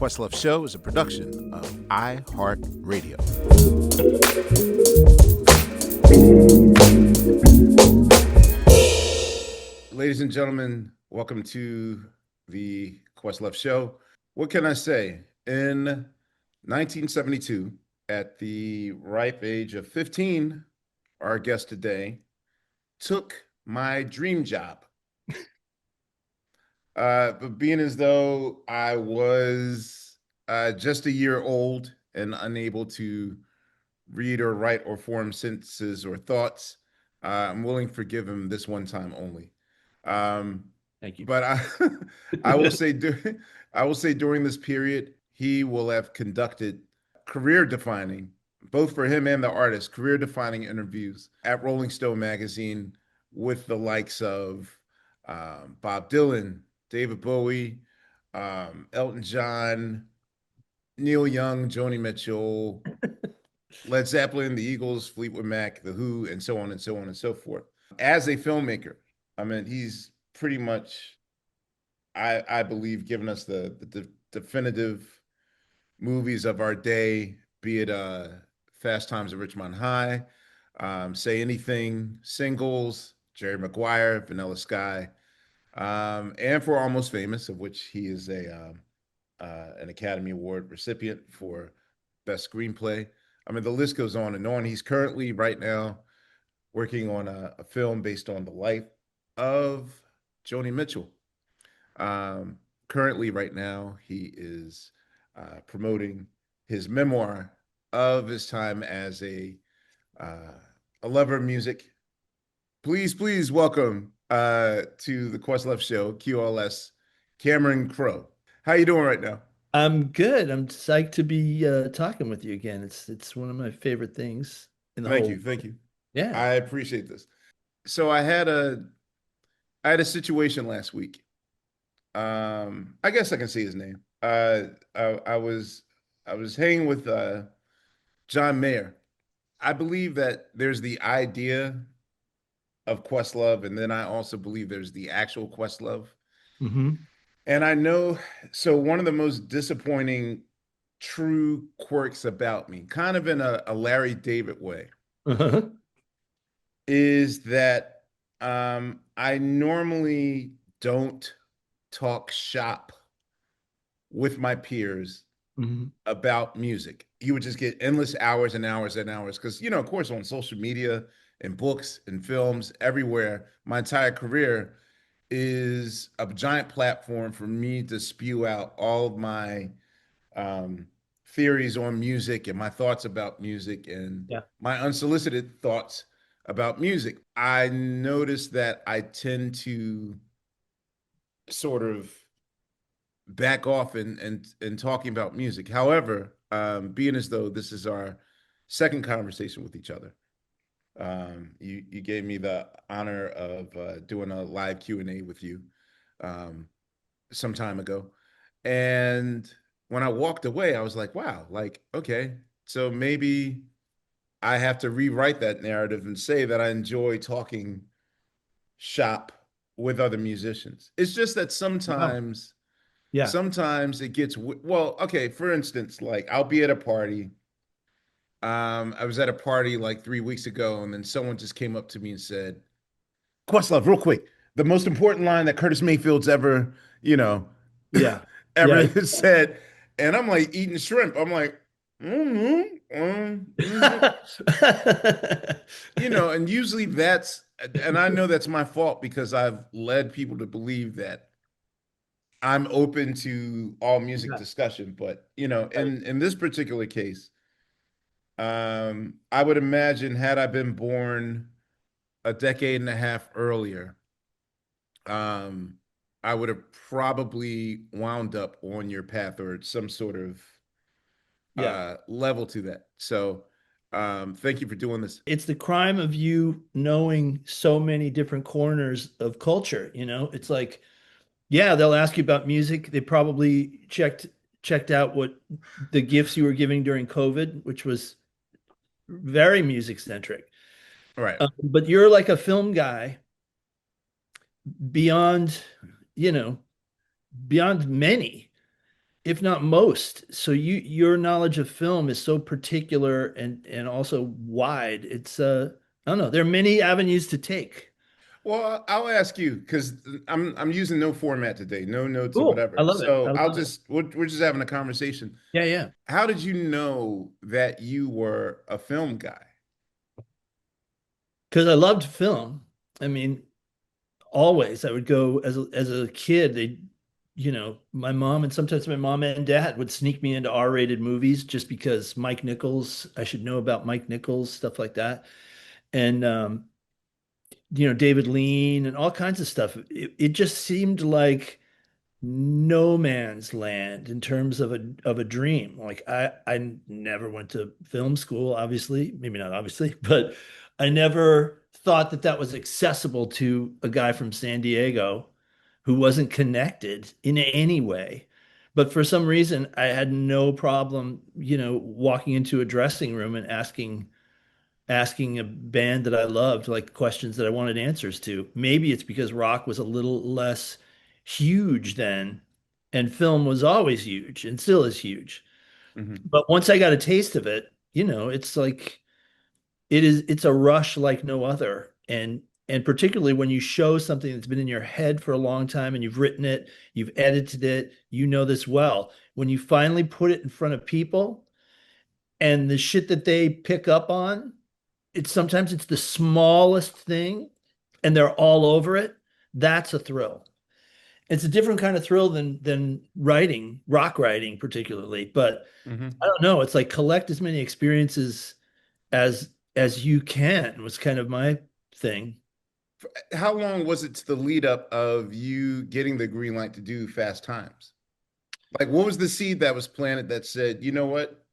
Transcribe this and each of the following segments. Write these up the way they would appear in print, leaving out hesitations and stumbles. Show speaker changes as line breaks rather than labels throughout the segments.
Questlove Show is a production of iHeartRadio. Ladies and gentlemen, welcome to the Questlove Show. What can I say? In 1972, at the ripe age of 15, our guest today took my dream job. But being as though I was just a year old and unable to read or write or form sentences or thoughts, I'm willing to forgive him this one time only.
Thank you.
But I will say, during this period, he will have conducted career-defining, both for him and the artist, career-defining interviews at Rolling Stone magazine with the likes of Bob Dylan, David Bowie, Elton John, Neil Young, Joni Mitchell, Led Zeppelin, the Eagles, Fleetwood Mac, The Who, and so on and so on and so forth. As a filmmaker, I mean, he's pretty much, I believe, given us the definitive movies of our day, be it Fast Times at Ridgemont High, Say Anything, Singles, Jerry Maguire, Vanilla Sky, and for Almost Famous, of which he is an Academy Award recipient for Best Screenplay. I mean, the list goes on and on. He's currently, right now, working on a film based on the life of Joni Mitchell. Currently, right now, he is promoting his memoir of his time as a lover of music. Please welcome to the Questlove Show, QLS, Cameron Crowe. How you doing right now?
I'm good. I'm psyched to be talking with you again. It's one of my favorite things in the
Thank
whole.
you, thank you.
Yeah.
I appreciate this. So I had a situation last week. I guess I can say his name. I was hanging with John Mayer. I believe that there's the idea of Questlove, and then I also believe there's the actual Questlove.
Mm-hmm.
And I know, so one of the most disappointing true quirks about me, kind of in a Larry David way,
Uh-huh.
is that I normally don't talk shop with my peers
Mm-hmm.
about music. You would just get endless hours and hours and hours because, of course, on social media and books and films everywhere, my entire career is a giant platform for me to spew out all of my um, theories on music and my thoughts about music and
Yeah.
my unsolicited thoughts about music. I notice that I tend to sort of back off and talking about music. However, being as though this is our second conversation with each other, you gave me the honor of doing a live Q&A with you some time ago, and when I walked away, I was like, wow, like, okay, so maybe I have to rewrite that narrative and say that I enjoy talking shop with other musicians. It's just that
Wow.
sometimes
Yeah.
sometimes it gets well, okay, for instance, like I'll be at a party. I was at a party like 3 weeks ago, and then someone just came up to me and said, Questlove, real quick, the most important line that Curtis Mayfield's ever, you know,
Yeah.
ever
Yeah.
said. And I'm like eating shrimp. I'm like, and usually and I know that's my fault because I've led people to believe that I'm open to all music
Yeah.
discussion. But,
Right.
in this particular case, I would imagine had I been born a decade and a half earlier, um, I would have probably wound up on your path or some sort of
Yeah.
level to that. So, thank you for doing this.
It's the crime of you knowing so many different corners of culture, It's like, yeah, they'll ask you about music. They probably checked out what the gifts you were giving during COVID, which was very music centric.
All right.
But you're like a film guy beyond, you know, beyond many. if not most. So your knowledge of film is so particular and also wide. It's I don't know. There are many avenues to take.
Well, I'll ask you because I'm using no format today, no notes or
Cool. I
whatever.
love it.
So
I
I'll
love it.
just we're just having a conversation.
Yeah, yeah.
How did you know that you were a film guy?
Because I loved film. I mean, always I would go as a kid. They, my mom and sometimes my mom and dad would sneak me into R-rated movies just because Mike Nichols. I should know about Mike Nichols, stuff like that. And David Lean and all kinds of stuff. It just seemed like no man's land in terms of a dream. Like I never went to film school, obviously, maybe not obviously, but I never thought that that was accessible to a guy from San Diego who wasn't connected in any way. But for some reason, I had no problem, walking into a dressing room and asking a band that I loved like questions that I wanted answers to. Maybe it's because rock was a little less huge then, and film was always huge and still is huge.
Hmm.
But once I got a taste of it, it's like it's a rush like no other. And particularly when you show something that's been in your head for a long time and you've written it, you've edited it, you know this well. When you finally put it in front of people and the shit that they pick up on, it's sometimes it's the smallest thing and they're all over it. That's a thrill. It's a different kind of thrill than writing, rock writing particularly. But
Hmm.
I don't know. It's like collect as many experiences as you can was kind of my thing.
How long was it to the lead up of you getting the green light to do Fast Times? Like, what was the seed that was planted that said, you know what?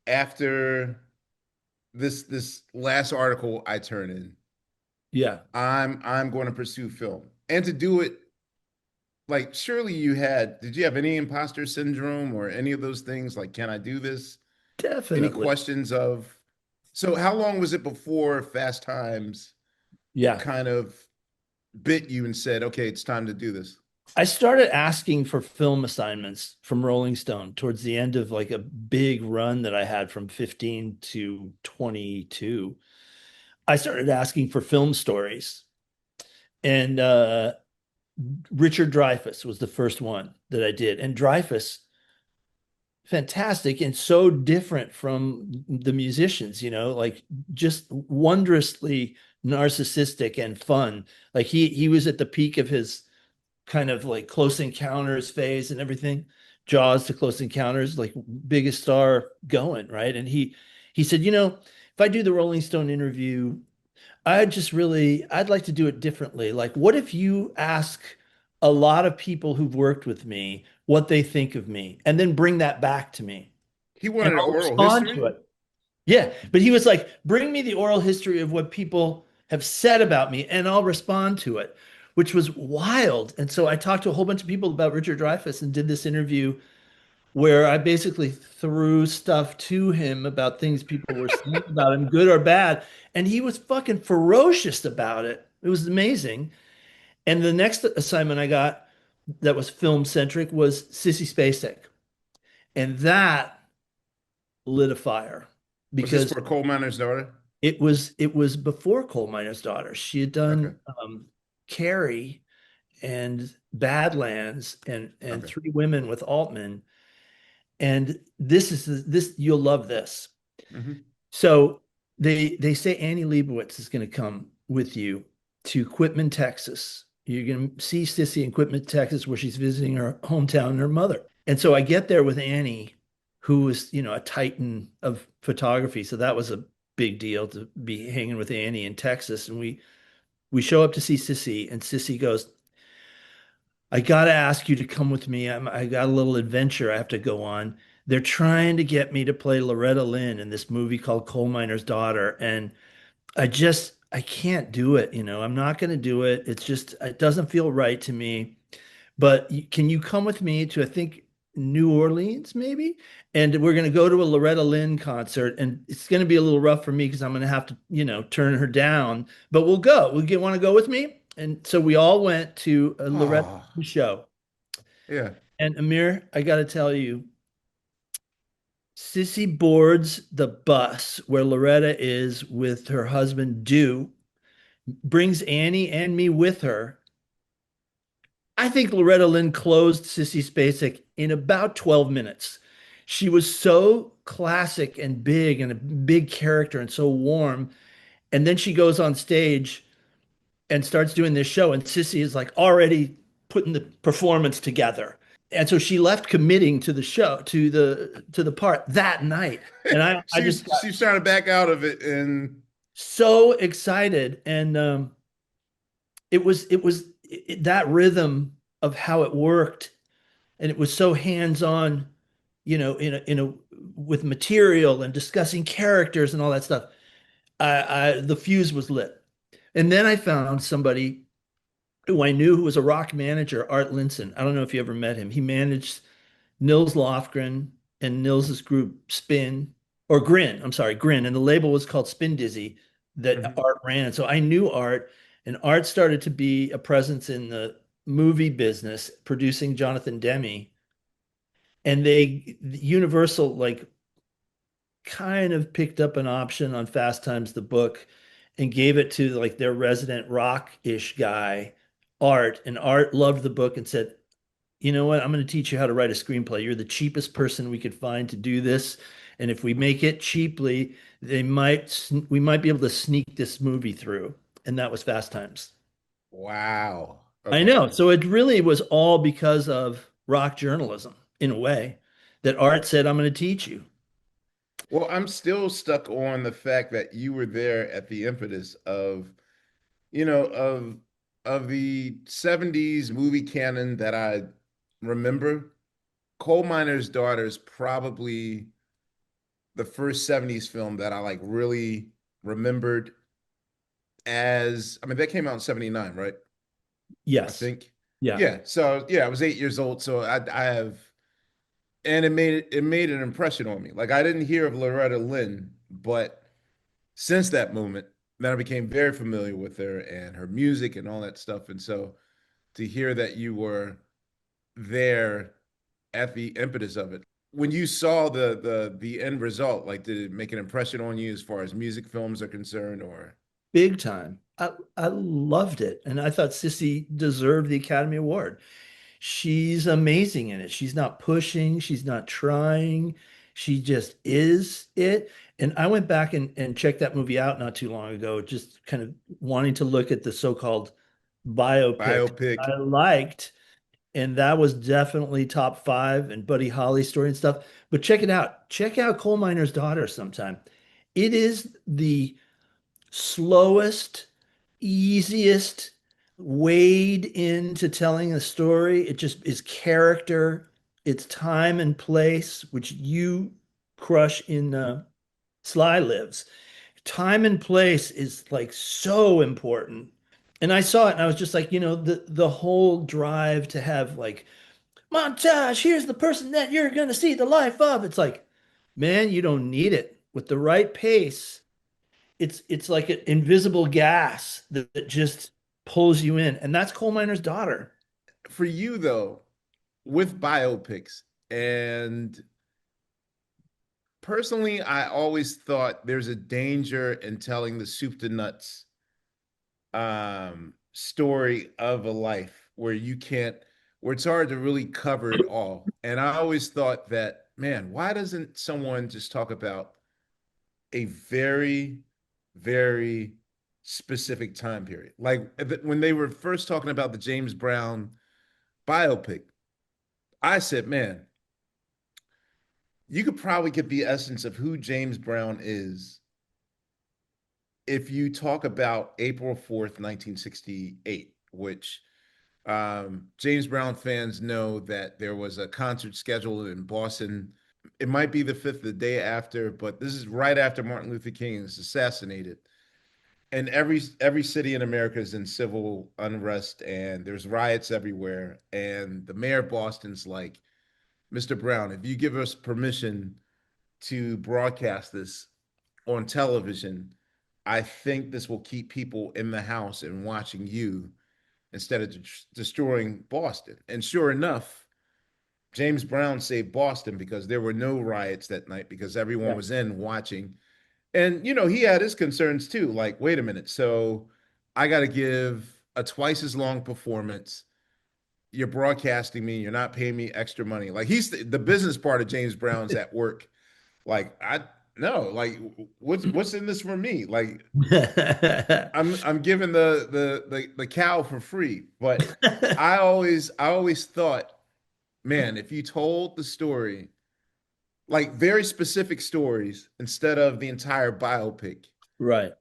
After this last article I turn in,
Yeah,
I'm going to pursue film and to do it. Like, surely you had. Did you have any imposter syndrome or any of those things? Like, can I do this? Any
definitely.
questions of? So, how long was it before Fast Times
Yeah.
kind of bit you and said, okay, it's time to do this?
I started asking for film assignments from Rolling Stone towards the end of like a big run that I had from 15 to 22. I started asking for film stories. And Richard Dreyfuss was the first one that I did. And Dreyfuss, fantastic and so different from the musicians, like just wondrously narcissistic and fun. Like he was at the peak of his kind of like Close Encounters phase and everything. Jaws to Close Encounters, like biggest star going, right? And he said, if I do the Rolling Stone interview, I'd like to do it differently. Like, what if you ask a lot of people who've worked with me what they think of me and then bring that back to me
He
and
wanted an
I'll
oral
respond
history.
to it. Yeah. But he was like, bring me the oral history of what people have said about me and I'll respond to it, which was wild. And so I talked to a whole bunch of people about Richard Dreyfuss and did this interview where I basically threw stuff to him about things people were saying about him, good or bad. And he was fucking ferocious about it. It was amazing. And the next assignment I got that was film centric was Sissy Spacek. And that lit a fire
Was this
because
for a coal miner's daughter?
it was before Coal Miner's Daughter. She had
Okay.
done Carrie and Badlands and
Okay.
Three Women with Altman. And this you'll love this.
Hmm.
So they say Annie Leibovitz is going to come with you to Quitman, Texas. You're going to see Sissy in Quitman, Texas, where she's visiting her hometown and her mother. And so I get there with Annie, who was, a titan of photography. So that was a big deal to be hanging with Annie in Texas. And we show up to see Sissy, and Sissy goes, I got to ask you to come with me. I got a little adventure I have to go on. They're trying to get me to play Loretta Lynn in this movie called Coal Miner's Daughter. And I can't do it. I'm not going to do it. It's just, it doesn't feel right to me. But can you come with me to, I think, New Orleans, maybe? And we're going to go to a Loretta Lynn concert. And it's going to be a little rough for me because I'm going to have to, turn her down. But we'll go. Want to go with me? And so we all went to a Loretta
Oh,
Lynn show.
yeah.
And Amir, I got to tell you, Sissy boards the bus where Loretta is with her husband, Dew, brings Annie and me with her. I think Loretta Lynn closed Sissy Spacek in about 12 minutes. She was so classic and big and a big character and so warm. And then she goes on stage and starts doing this show, and Sissy is like already putting the performance together. And so she left committing to the show, to the part that night. And I just got
She's trying to back out of it, and
so excited. And that rhythm of how it worked, and it was so hands-on, in a with material and discussing characters and all that stuff. The fuse was lit. And then I found somebody who I knew who was a rock manager, Art Linson. I don't know if you ever met him. He managed Nils Lofgren and Nils's group Spin or Grin. I'm sorry, Grin. And the label was called Spin Dizzy that
Mhm.
Art ran. So I knew Art, and Art started to be a presence in the movie business, producing Jonathan Demme. And Universal, like, kind of picked up an option on Fast Times the book and gave it to like their resident rock-ish guy, Art. And Art loved the book and said, you know what? I'm going to teach you how to write a screenplay. You're the cheapest person we could find to do this. And if we make it cheaply, we might be able to sneak this movie through. And that was Fast Times.
Wow.
I
Okay.
know. So it really was all because of rock journalism in a way that Art said, I'm going to teach you.
Well, I'm still stuck on the fact that you were there at the impetus of, you know, of the 70s movie canon that I remember. Coal Miner's Daughter is probably the first 70s film that I like really remembered as, I mean, that came out in 79, right? I
Yes.
think.
Yeah.
Yeah. So yeah, I was 8 years old. So I have, and it made an impression on me. Like I didn't hear of Loretta Lynn, but since that moment, then I became very familiar with her and her music and all that stuff. And so to hear that you were there at the impetus of it, when you saw the end result, like did it make an impression on you as far as music films are concerned, or
Big time. I loved it. And I thought Sissy deserved the Academy Award. She's amazing in it. She's not pushing, she's not trying. She just is it. And I went back and checked that movie out not too long ago, just kind of wanting to look at the so-called biopic
biopic?
I liked. And that was definitely top five, and Buddy Holly story and stuff. But check it out. Check out Coal Miner's Daughter sometime. It is the slowest, easiest wade into telling a story. It just is character, it's time and place, which you crush in Sly Lives. Time and place is like so important. And I saw it and I was just like, the whole drive to have like montage, here's the person that you're gonna see the life of. It's like, man, you don't need it. With the right pace, it's like an invisible gas that just pulls you in, and that's Coal Miner's Daughter.
For you though, with biopics, and personally, I always thought there's a danger in telling the soup to nuts story of a life where you can't, where it's hard to really cover it all. And I always thought that, man, why doesn't someone just talk about a very, very specific time period? Like when they were first talking about the James Brown biopic, I said, man, you could probably get the essence of who James Brown is if you talk about April 4th, 1968, which James Brown fans know that there was a concert scheduled in Boston. It might be the 5th, the day after, but this is right after Martin Luther King is assassinated. And every city in America is in civil unrest, and there's riots everywhere. And the mayor of Boston's like, Mr. Brown, if you give us permission to broadcast this on television, I think this will keep people in the house and watching you instead of destroying Boston. And sure enough, James Brown saved Boston because there were no riots that night because everyone
Yeah.
was in watching. And he had his concerns too. Like, wait a minute, so I got to give a twice as long performance. You're broadcasting me. You're not paying me extra money. Like he's the business part of James Brown's at work. Like I no, like what's in this for me? Like I'm giving the cow for free. But I always thought, man, if you told the story like very specific stories instead of the entire biopic,
Right.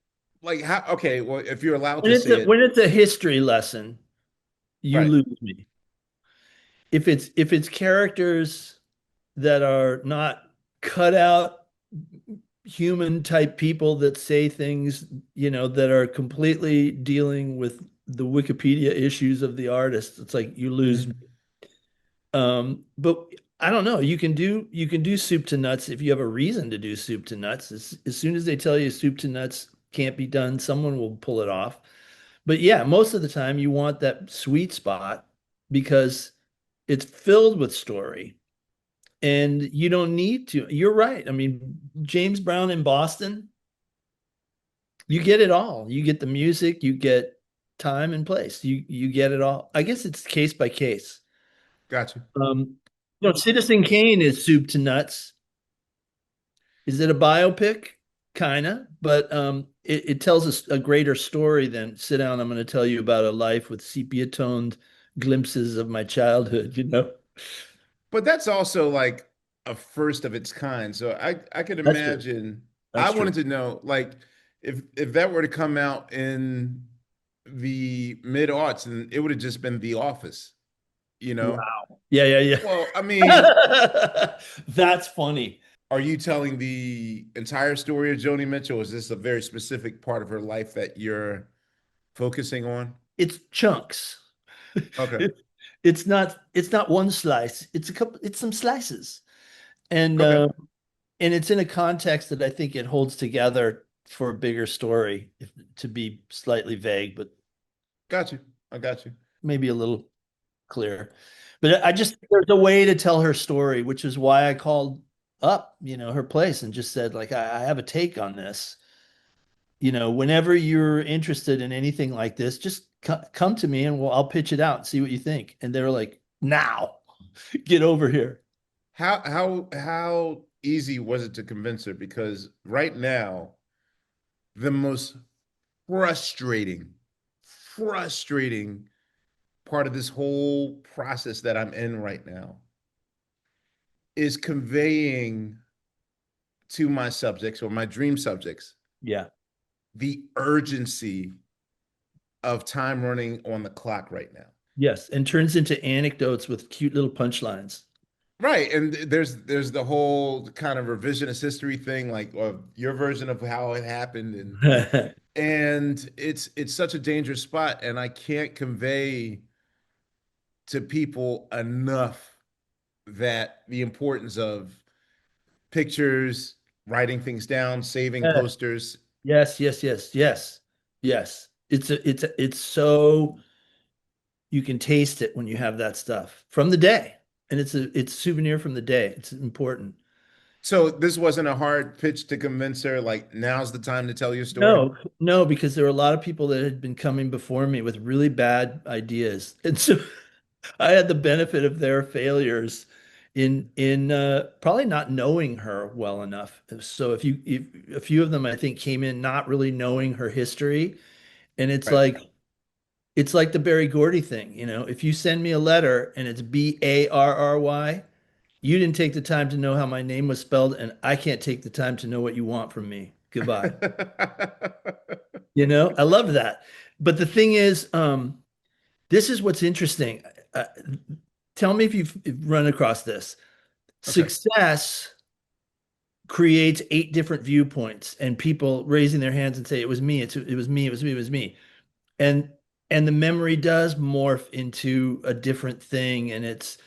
like how okay, well, if you're allowed
When
to
it's
say
a
it,
when it's a history lesson, you
right.
lose me. If it's characters that are not cut out human type people that say things, that are completely dealing with the Wikipedia issues of the artist, it's like you lose me.
Mhm.
But I don't know. You can do soup to nuts if you have a reason to do soup to nuts. As soon as they tell you soup to nuts can't be done, someone will pull it off. But yeah, most of the time you want that sweet spot because it's filled with story and you don't need to. You're right. I mean, James Brown in Boston, you get it all. You get the music, you get time and place. You get it all. I guess it's case by case.
Gotcha.
Um, Citizen Kane is soup to nuts. Is it a biopic? Kinda, but it tells us a greater story than sit down. I'm going to tell you about a life with sepia toned glimpses of my childhood.
But that's also like a first of its kind. So I could
That's true.
imagine. I
That's true.
wanted to know, like, if that were to come out in the mid aughts, and it would have just been The Office, you know?
Wow. Yeah, yeah,
Well, I mean,
yeah. That's funny.
are you telling the entire story of Joni Mitchell? Is this a very specific part of her life that you're focusing on?
It's chunks.
Okay.
It, it's not one slice. It's some slices. And
Okay.
and it's in a context that I think it holds together for a bigger story, to be slightly vague, but
Got you. I got you.
maybe a little clearer. But I just there's a way to tell her story, which is why I called up, her place and just said, like, I have a take on this. Whenever you're interested in anything like this, just come to me and I'll pitch it out and see what you think. And they were like, now, get over here.
How easy was it to convince her? Because right now, the most frustrating, frustrating part of this whole process that I'm in right now is conveying to my subjects or my dream subjects
Yeah.
the urgency of time running on the clock right now.
Yes. And turns into anecdotes with cute little punchlines.
Right, and there's the whole kind of revisionist history thing, like your version of how it happened, and it's such a dangerous spot, and I can't convey to people enough that the importance of pictures, writing things down, saving
Yes,
posters.
yes, yes, yes, yes, yes. It's so you can taste it when you have that stuff from the day. And it's a souvenir from the day. It's important.
So this wasn't a hard pitch to convince her, like now's the time to tell your story.
No, no, because there were a lot of people that had been coming before me with really bad ideas. And so I had the benefit of their failures in probably not knowing her well enough. So if a few of them I think came in not really knowing her history, and
Right.
it's like the Barry Gordy thing. If you send me a letter and it's Barry, you didn't take the time to know how my name was spelled, and I can't take the time to know what you want from me. Goodbye. I love that. But the thing is, this is what's interesting. Uh, Tell me if you've run across this.
Okay.
Success creates eight different viewpoints and people raising their hands and say, it was me, it was me, it was me, it was me. And and the memory does morph into a different thing, and it's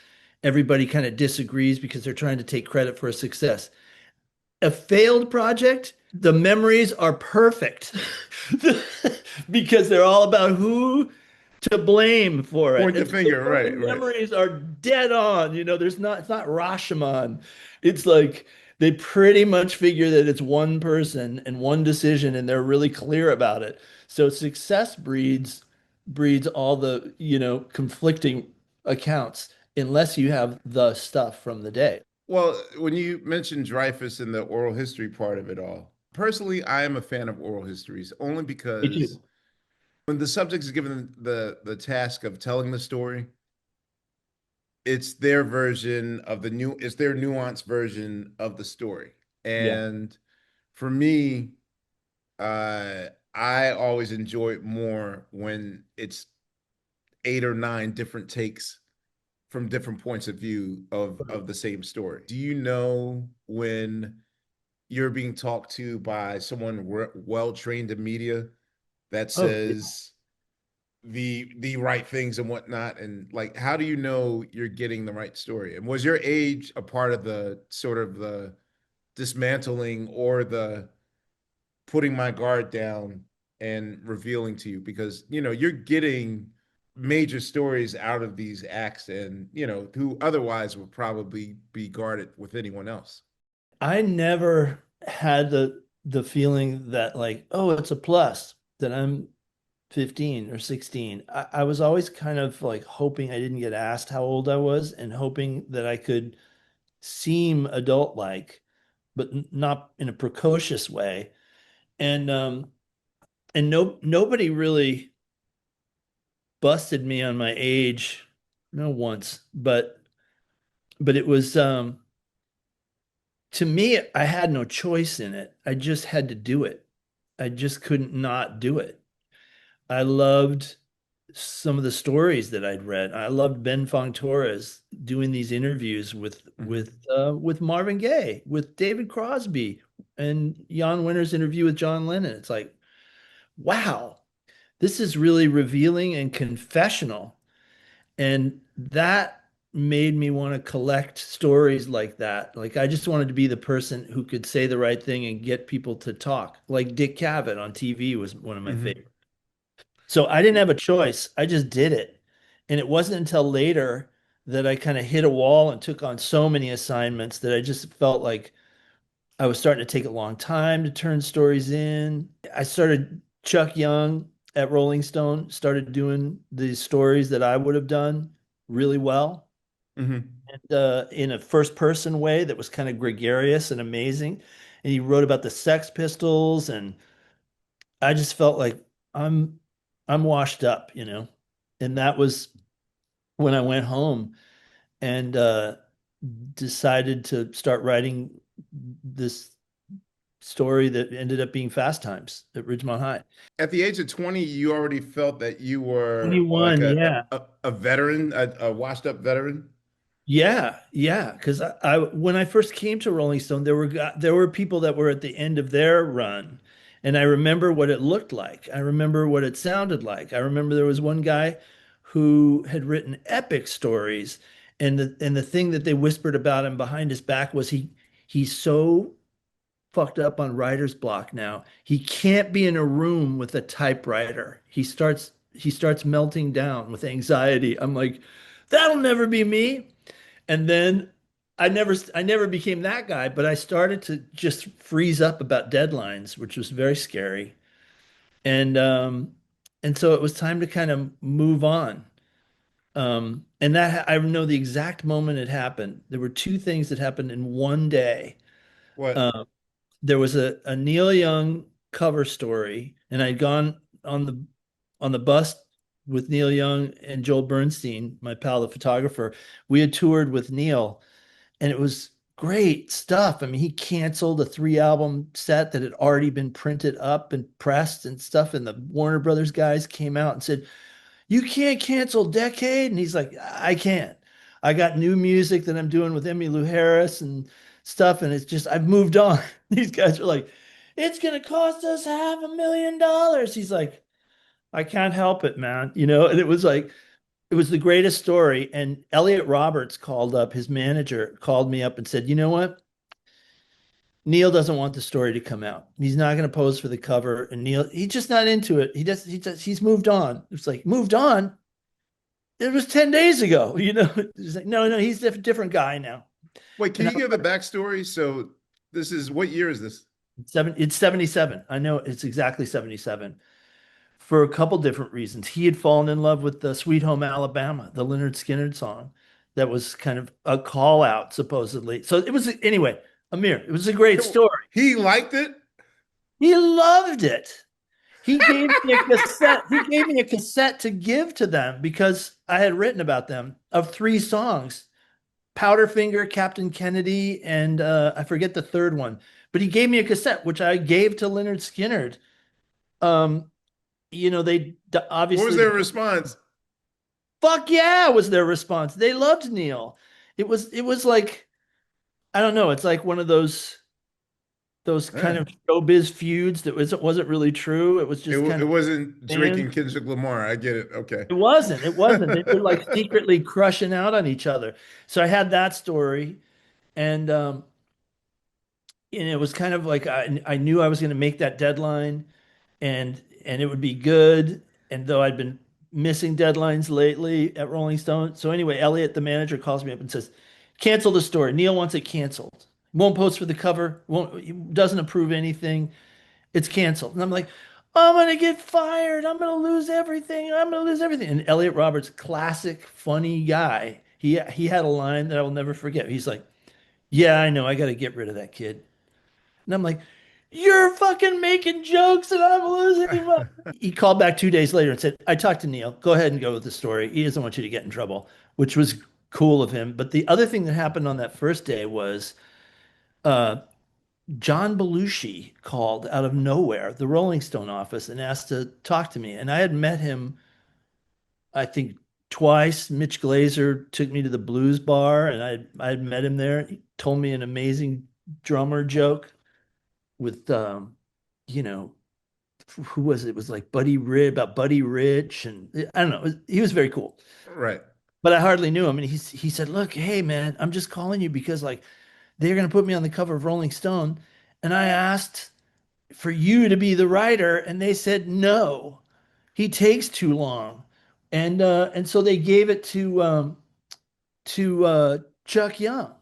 everybody kind of disagrees because they're trying to take credit for a success. A failed project, the memories are perfect because they're all about who to blame for it.
Point the
And so
finger,
those
right, right.
memories are dead on. There's not, it's not Rashomon. It's like they pretty much figure that it's one person and one decision, and they're really clear about it. So success breeds all the, conflicting accounts unless you have the stuff from the day.
Well, when you mentioned Dreyfus and the oral history part of it all, personally, I am a fan of oral histories only
Me
because
too.
when the subject is given the task of telling the story, it's their version of it's their nuanced version of the story.
Yeah.
And for me, I always enjoy it more when it's 8 or 9 different takes from different points of view of the same story. Do you know when you're being talked to by someone well trained in media that
Oh, yeah.
says the right things and whatnot, and like how do you know you're getting the right story? And was your age a part of the sort of the dismantling or the putting my guard down and revealing to you, because you're getting major stories out of these acts, and who otherwise would probably be guarded with anyone else.
I never had the feeling that like, oh, it's a plus that I'm 15 or 16. I was always kind of like hoping I didn't get asked how old I was and hoping that I could seem adult-like, but not in a precocious way. And nobody really busted me on my age, no once, but it was to me, I had no choice in it. I just had to do it. I just couldn't not do it. I loved some of the stories that I'd read. I loved Ben Fong Torres doing these interviews with
Mm-hmm.
with Marvin Gaye, with David Crosby, and Jan Winter's interview with John Lennon. It's like, wow, this is really revealing and confessional. And that made me want to collect stories like that. Like I just wanted to be the person who could say the right thing and get people to talk. Like Dick Cavett on TV was one of my
Mm-hmm.
favorites. So I didn't have a choice. I just did it. And it wasn't until later that I kind of hit a wall and took on so many assignments that I just felt like I was starting to take a long time to turn stories in. I started Chuck Young at Rolling Stone, started doing the stories that I would have done really well,
Mm-hmm.
and in a first person way that was kind of gregarious and amazing. And he wrote about the Sex Pistols, and I just felt like I'm I'm washed up. And that was when I went home and decided to start writing this story that ended up being Fast Times at Ridgemont High.
At the age of 20, you already felt that you were like
21, yeah.
a veteran, a washed up veteran.
Yeah, yeah. Because I when I first came to Rolling Stone, there were people that were at the end of their run, and I remember what it looked like. I remember what it sounded like. I remember there was one guy who had written epic stories, and the thing that they whispered about him behind his back was he's so fucked up on writer's block now. He can't be in a room with a typewriter. He starts melting down with anxiety. I'm like, that'll never be me. And then I never became that guy, but I started to just freeze up about deadlines, which was very scary. And and so it was time to kind of move on. And that I know the exact moment it happened. There were two things that happened in one day.
What?
Um, there was a Neil Young cover story, and I'd gone on the bus with Neil Young and Joel Bernstein, my pal, the photographer. We had toured with Neil, and it was great stuff. I mean, he canceled a 3 album set that had already been printed up and pressed and stuff, and the Warner Brothers guys came out and said, "You can't cancel Decade." And he's like, "I can't. I got new music that I'm doing with Emmylou Harris and stuff, and it's just I've moved on." These guys are like, "It's gonna cost us $500,000." He's like, "I can't help it, man." And it was like it was the greatest story. And Elliot Roberts called up, his manager called me up and said, "You know what? Neil doesn't want the story to come out. He's not going to pose for the cover. And Neil, he's just not into it. He's moved on. It's like, moved on? It was 10 days ago, you know? It's like, no, he's a different guy now.
Wait, can
And
you give the backstory? So this is what year is this?
it's 77. I know it's exactly 77 for a couple different reasons. He had fallen in love with the Sweet Home Alabama, the Leonard Skinner song that was kind of a call out, supposedly. So it was, anyway, Amir, it was a great story.
He liked it.
He loved it. He gave me a cassette. He gave me a cassette to give to them because I had written about them of three songs: Powderfinger, Captain Kennedy, and I forget the third one. But he gave me a cassette, which I gave to Leonard Skinner. Um, they
What was
obviously,
their response?
fuck yeah, was their response. They loved Neil. It was like, I don't know. It's like one of those kind
Eh.
of showbiz feuds that wasn't really true. It was just kind
It
of
wasn't Drake
fans.
and Kendrick Lamar. I get it. Okay.
It wasn't. It wasn't. They were like secretly crushing out on each other. So I had that story, and it was kind of like I knew I was going to make that deadline, and it would be good. And though I'd been missing deadlines lately at Rolling Stone, so anyway, Elliot, the manager, calls me up and says, "Cancel the story. Neil wants it canceled. Won't post for the cover. Won't doesn't approve anything. It's canceled." And I'm like, I'm gonna get fired. I'm gonna lose everything. I'm gonna lose everything. And Elliot Roberts, classic funny guy. He had a line that I will never forget. He's like, "Yeah, I know. I got to get rid of that kid." And I'm like, "You're fucking making jokes, and I'm losing my." He called back 2 days later and said, "I talked to Neil. Go ahead and go with the story. He doesn't want you to get in trouble," which was cool of him. But the other thing that happened on that first day was, uh, John Belushi called out of nowhere, the Rolling Stone office, and asked to talk to me. And I had met him, I think, twice. Mitch Glazer took me to the blues bar, and I had met him there. He told me an amazing drummer joke with, you know, who was it? It was like Buddy Rich, and I don't know. He was very cool,
Right.
but I hardly knew him. And he said, "Look, hey man, I'm just calling you because like they're gonna put me on the cover of Rolling Stone, and I asked for you to be the writer, and they said no, he takes too long." And so they gave it to Chuck Young.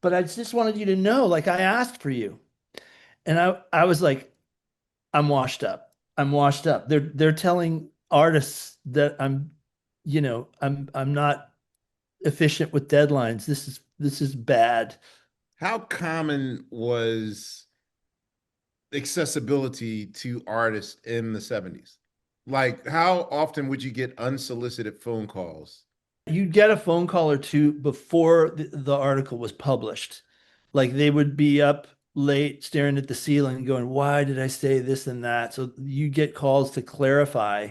But I just wanted you to know, like, I asked for you. And I was like, I'm washed up. I'm washed up. They're telling artists that I'm not efficient with deadlines. This is bad.
How common was accessibility to artists in the 70s? Like, how often would you get unsolicited phone calls?
You'd get a phone call or two before the article was published. Like they would be up late staring at the ceiling going, why did I say this and that? So you get calls to clarify.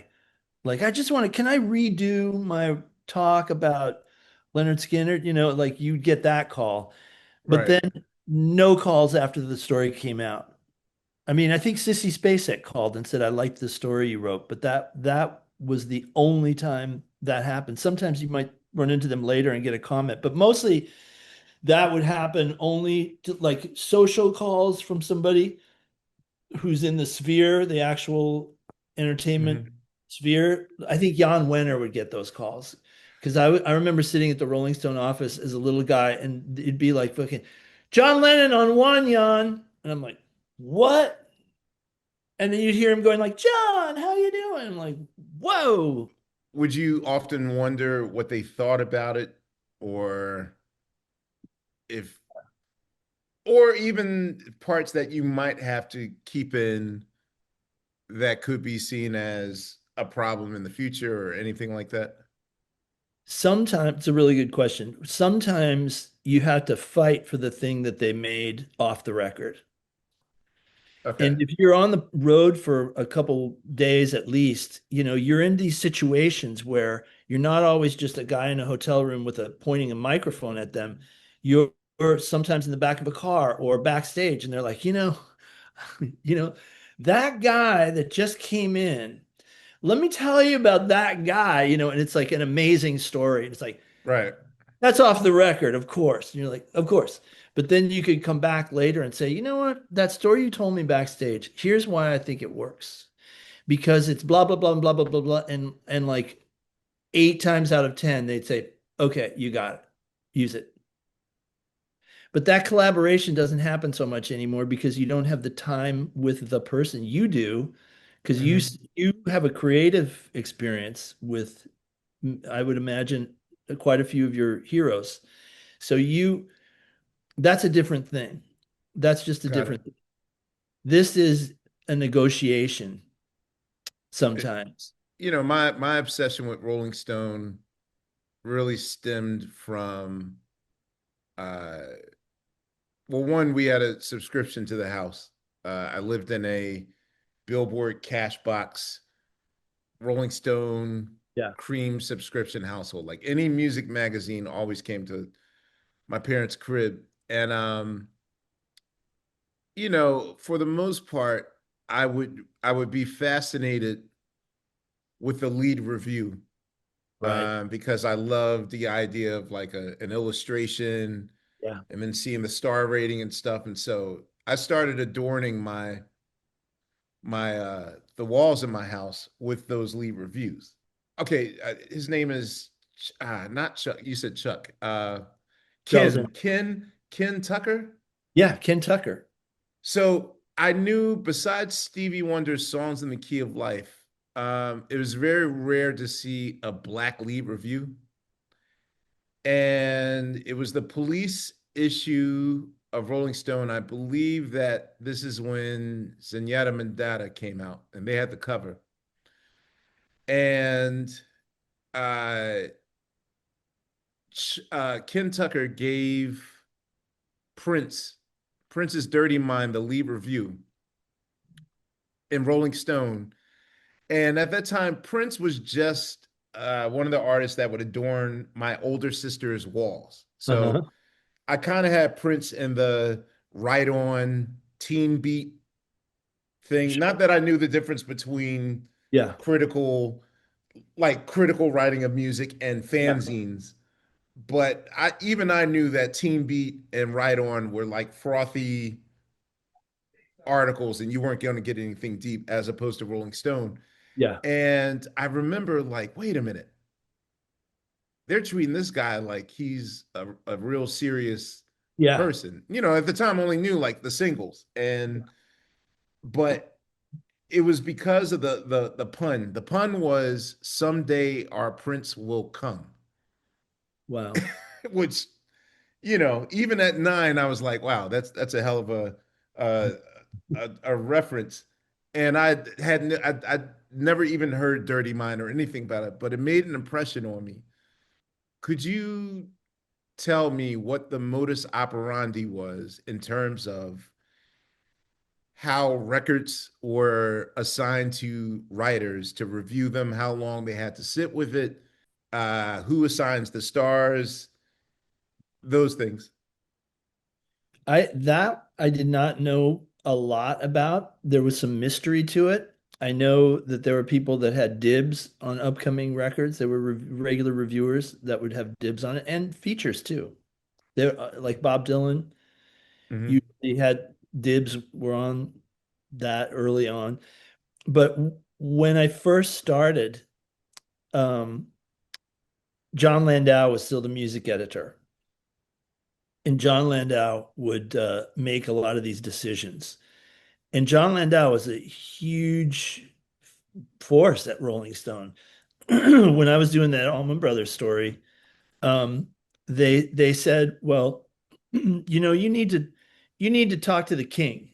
Like, I just want to, can I redo my talk about Leonard Skinner? Like you'd get that call. But
Right.
then no calls after the story came out. I mean, I think Sissy Spacek called and said, "I liked the story you wrote," but that was the only time that happened. Sometimes you might run into them later and get a comment, but mostly that would happen only to like social calls from somebody who's in the sphere, the actual entertainment
Mhm.
sphere. I think Jan Wenner would get those calls because I remember sitting at the Rolling Stone office as a little guy, and it'd be like fucking John Lennon on one, Jan, and I'm like, what? And then you'd hear him going like, "John, how you doing?" I'm like, whoa.
Would you often wonder what they thought about it, or if, or even parts that you might have to keep in that could be seen as a problem in the future or anything like that?
Sometimes it's a really good question. Sometimes you have to fight for the thing that they made off the record.
Okay.
And if you're on the road for a couple days at least, you're in these situations where you're not always just a guy in a hotel room with a pointing a microphone at them. You're sometimes in the back of a car or backstage, and they're like, you know, that guy that just came in, let me tell you about that guy, and it's like an amazing story. It's like,
Right.
That's off the record, of course. And you're like, of course. But then you could come back later and say, you know what? That story you told me backstage, here's why I think it works. Because it's blah blah blah blah blah blah blah. And like 8 times out of 10, they'd say, okay, you got it. Use it. But that collaboration doesn't happen so much anymore because you don't have the time with the person. You do, because
Hmm.
you have a creative experience with, I would imagine, quite a few of your heroes. So that's a different thing. That's just a
Got it.
different thing. This is a negotiation
It-
sometimes.
my obsession with Rolling Stone really stemmed from uh well, one, we had a subscription to the house. I lived in a Billboard cash box Rolling Stone
Yeah.
cream subscription household. Like any music magazine always came to my parents' crib. And for the most part, I would be fascinated with the lead review,
Right.
because I love the idea of like an illustration
Yeah.
and then seeing the star rating and stuff. And so I started adorning my the walls in my house with those lead reviews. Okay, his name is not Chuck. You said Chuck.
Charles.
Ken Tucker.
Yeah, Ken Tucker.
So I knew besides Stevie Wonder's songs in the Key of Life, it was very rare to see a black lead review. And it was the police issue of Rolling Stone. I believe that this is when Zenyatta Mandata came out and they had the cover. And uh, Ken Tucker gave Prince, Prince's Dirty Mind, the lead review in Rolling Stone. And at that time, Prince was just one of the artists that would adorn my older sister's walls. So
Uh-huh.
I kind of had Prince in the right on teen beat thing. Not
Sure.
that I knew the difference between
Yeah.
critical, like critical writing of music and
Yeah.
fanzines, but I knew that teen beat and right on were like frothy articles and you weren't going to get anything deep as opposed to Rolling Stone.
Yeah.
And I remember like, wait a minute, they're treating this guy like he's a real serious
Yeah.
person. At the time, I only knew like the singles, but it was because of the pun. The pun was someday our prince will come,
Wow.
which even at 9, I was like, wow, that's a hell of uh, a reference. And I'd never even heard Dirty Mind or anything about it, but it made an impression on me. Could you tell me what the modus operandi was in terms of how records were assigned to writers to review them, how long they had to sit with it, who assigns the stars, those things?
I did not know a lot about. There was some mystery to it. I know that there were people that had dibs on upcoming records. There were regular reviewers that would have dibs on it and features too. There, like Bob Dylan,
Hmm.
usually had dibs were on that early on. But when I first started, um, John Landau was still the music editor. And John Landau would make a lot of these decisions. And John Landau was a huge force at Rolling Stone. When I was doing that Allman Brothers story, um, they said, "Well, you need to talk to the king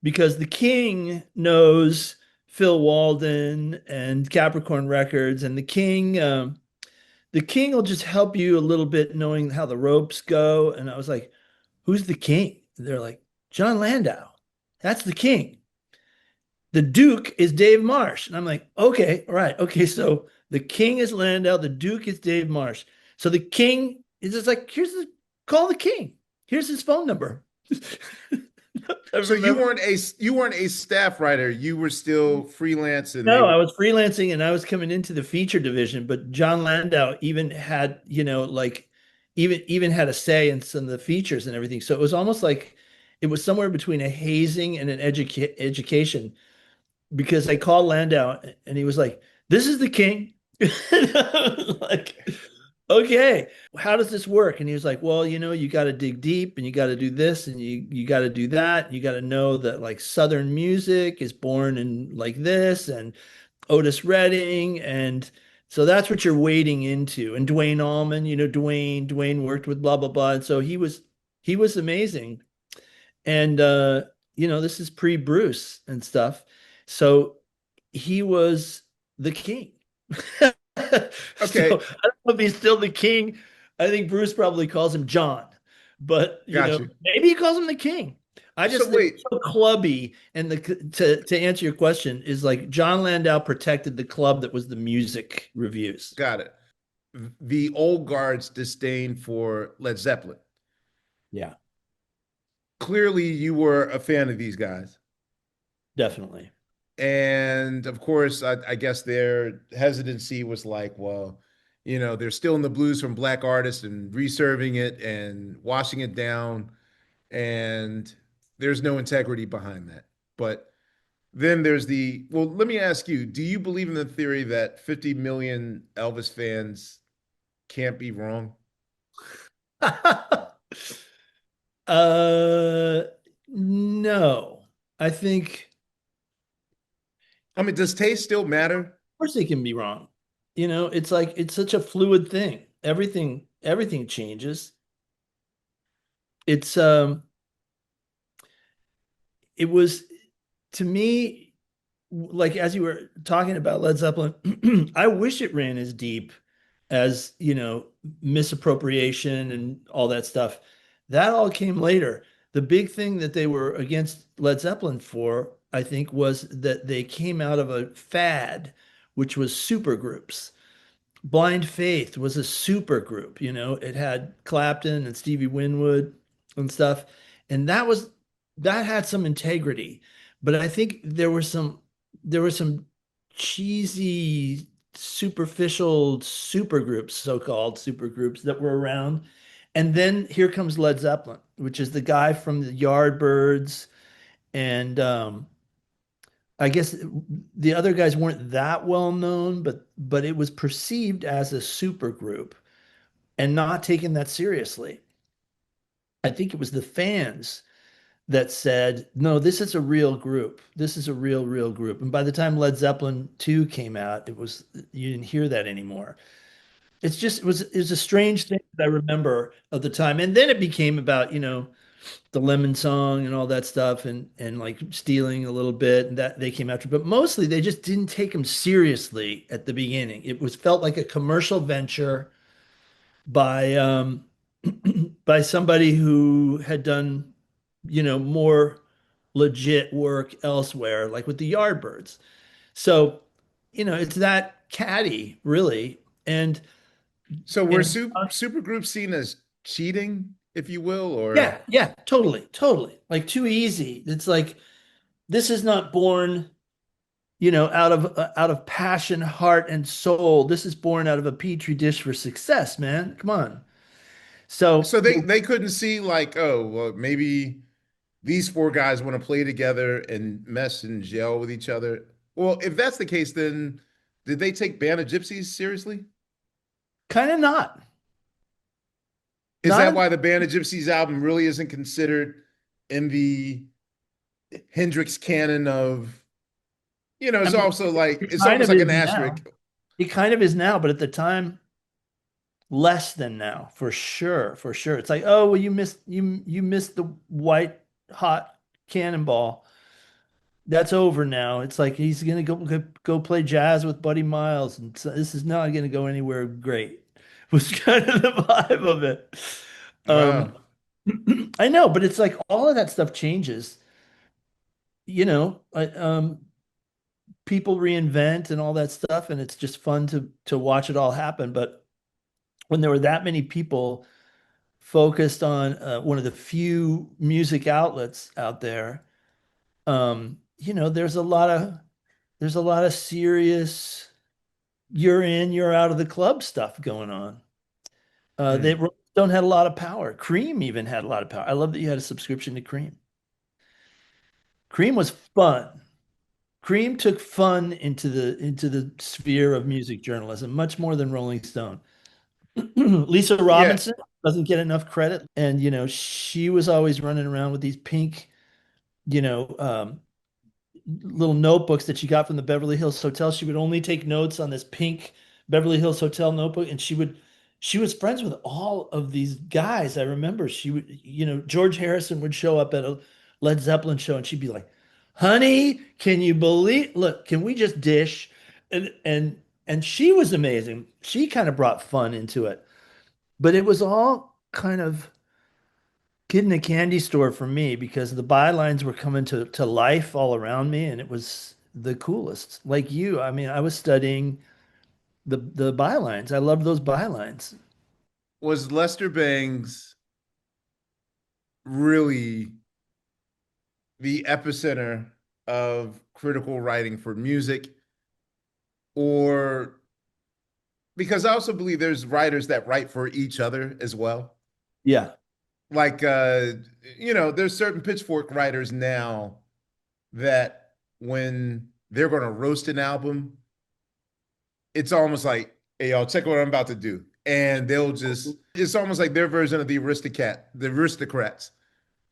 because the king knows Phil Walden and Capricorn Records, and the king will just help you a little bit knowing how the ropes go." And I was like, "Who's the king?" And they're like, "John Landau. That's the king. The Duke is Dave Marsh." And I'm like, "Okay, all right. Okay, so the king is Landau, the Duke is Dave Marsh. So the king is just like, call the king. Here's his phone number." I
So you
remember.
weren't a you weren't a staff writer. You were still freelance, and they
No,
were.
I was freelancing and I was coming into the feature division, but John Landau even had, like even had a say in some of the features and everything. So it was almost like it was somewhere between a hazing and an education, because I called Landau and he was like, "This is the king." And I was like, okay, how does this work? And he was like, well, you got to dig deep and you got to do this and you got to do that. You got to know that like Southern music is born in like this and Otis Redding. And so that's what you're wading into. And Dwayne Allman, Dwayne worked with blah, blah, blah. And so he was amazing. And, this is pre-Bruce and stuff. So he was the king. So
Okay,
I don't know if he's still the king. I think Bruce probably calls him John, but
got you.
maybe he calls him the king. I
So
just think
wait,
it's so clubby. And to answer your question is like John Landau protected the club that was the music reviews.
got it. The old guard's disdain for Led Zeppelin.
Yeah,
Clearly, you were a fan of these guys.
definitely.
And of course, I guess their hesitancy was like, well, they're still in the blues from black artists and reserving it and washing it down. And there's no integrity behind that. But then well, let me ask you, do you believe in the theory that 50 million Elvis fans can't be wrong?
uh no. I think
I mean, does taste still matter?
course they can be wrong. It's like it's such a fluid thing. Everything changes. It's it was to me like as you were talking about Led Zeppelin, I wish it ran as deep as, misappropriation and all that stuff. That all came later. The big thing that they were against Led Zeppelin for, I think, was that they came out of a fad, which was supergroups. Blind Faith was a super group, it had Clapton and Stevie Winwood and stuff. And that had some integrity. But I think there were some cheesy, superficial supergroups, so-called supergroups that were around. And then here comes Led Zeppelin, which is the guy from the Yardbirds. And I guess the other guys weren't that well known, but it was perceived as a super group and not taken that seriously. I think it was the fans that said, "No, this is a real group. This is a real group." And by the time Led Zeppelin 2 came out, you didn't hear that anymore. It was a strange thing that I remember of the time. And then it became about, the Lemon Song and all that stuff and like stealing a little bit and that they came after, but mostly they just didn't take them seriously at the beginning. It was felt like a commercial venture by by somebody who had done, more legit work elsewhere, like with the Yardbirds. So, it's that catty, really. And
So were
and
super groups seen as cheating, if you will, or
yeah, yeah, totally, totally. Like too easy. It's like this is not born, out of passion, heart, and soul. This is born out of a petri dish for success, man. Come on. So,
so they couldn't see like, oh, well, maybe these four guys want to play together and mess and gel with each other. Well, if that's the case, then did they take Band of Gypsies seriously?
kind of not.
Is
Not
that
in,
why the Band of Gypsies album really isn't considered in the Hendrix canon of,
I
it's
mean,
also like,
it
it's
kind
almost
of
like
is
an
now.
asterisk.
It kind of is now, but at the time, less than now, for sure, for sure. It's like, oh, well, you missed the white hot cannonball. That's over now. It's like he's gonna go play jazz with Buddy Miles, and so this is not gonna go anywhere great. Was kind of the vibe of it. Um,
Wow.
I know, but it's like all of that stuff changes. People reinvent and all that stuff, and it's just fun to watch it all happen. But when there were that many people focused on one of the few music outlets out there, there's a lot of serious you're in, you're out of the club stuff going on. The
Hmm.
Rolling Stone had a lot of power. Cream even had a lot of power. I love that you had a subscription to Cream. Cream was fun. Cream took fun into the sphere of music journalism, much more than Rolling Stone. Lisa
Yeah.
Robinson doesn't get enough credit, and she was always running around with these pink, you know, little notebooks that she got from the Beverly Hills Hotel. She would only take notes on this pink Beverly Hills Hotel notebook, and she was friends with all of these guys. I remember she would, George Harrison would show up at a Led Zeppelin show, and she'd be like, "Honey, can you believe? Look, can we just dish?" And she was amazing. She kind of brought fun into it, but it was all kind of kid in a candy store for me because the bylines were coming to life all around me, and it was the coolest. Like you, I mean, I was studying the bylines. I loved those bylines.
Was Lester Bangs really the epicenter of critical writing for music? Or because I also believe there's writers that write for each other as well.
Yeah.
Like there's certain pitchfork writers now that when they're going to roast an album, it's almost like, hey, y'all, check what I'm about to do. And they'll just, it's almost like their version of the aristocrats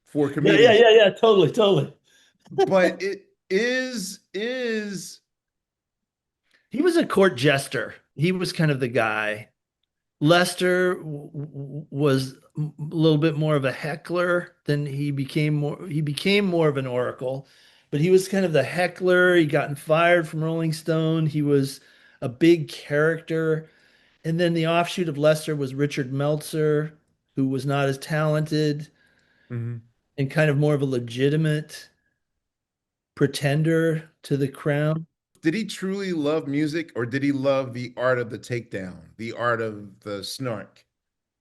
for
Yeah, yeah,
comedians.
yeah, yeah, totally, totally.
But it is
He was a court jester. He was kind of the guy. Lester was a little bit more of a heckler than he became more of an oracle, but he was kind of the heckler. He gotten fired from Rolling Stone. He was a big character. And then the offshoot of Lester was Richard Meltzer, who was not as talented
Mhm.
and kind of more of a legitimate pretender to the crown.
Did he truly love music, or did he love the art of the takedown, the art of the snark?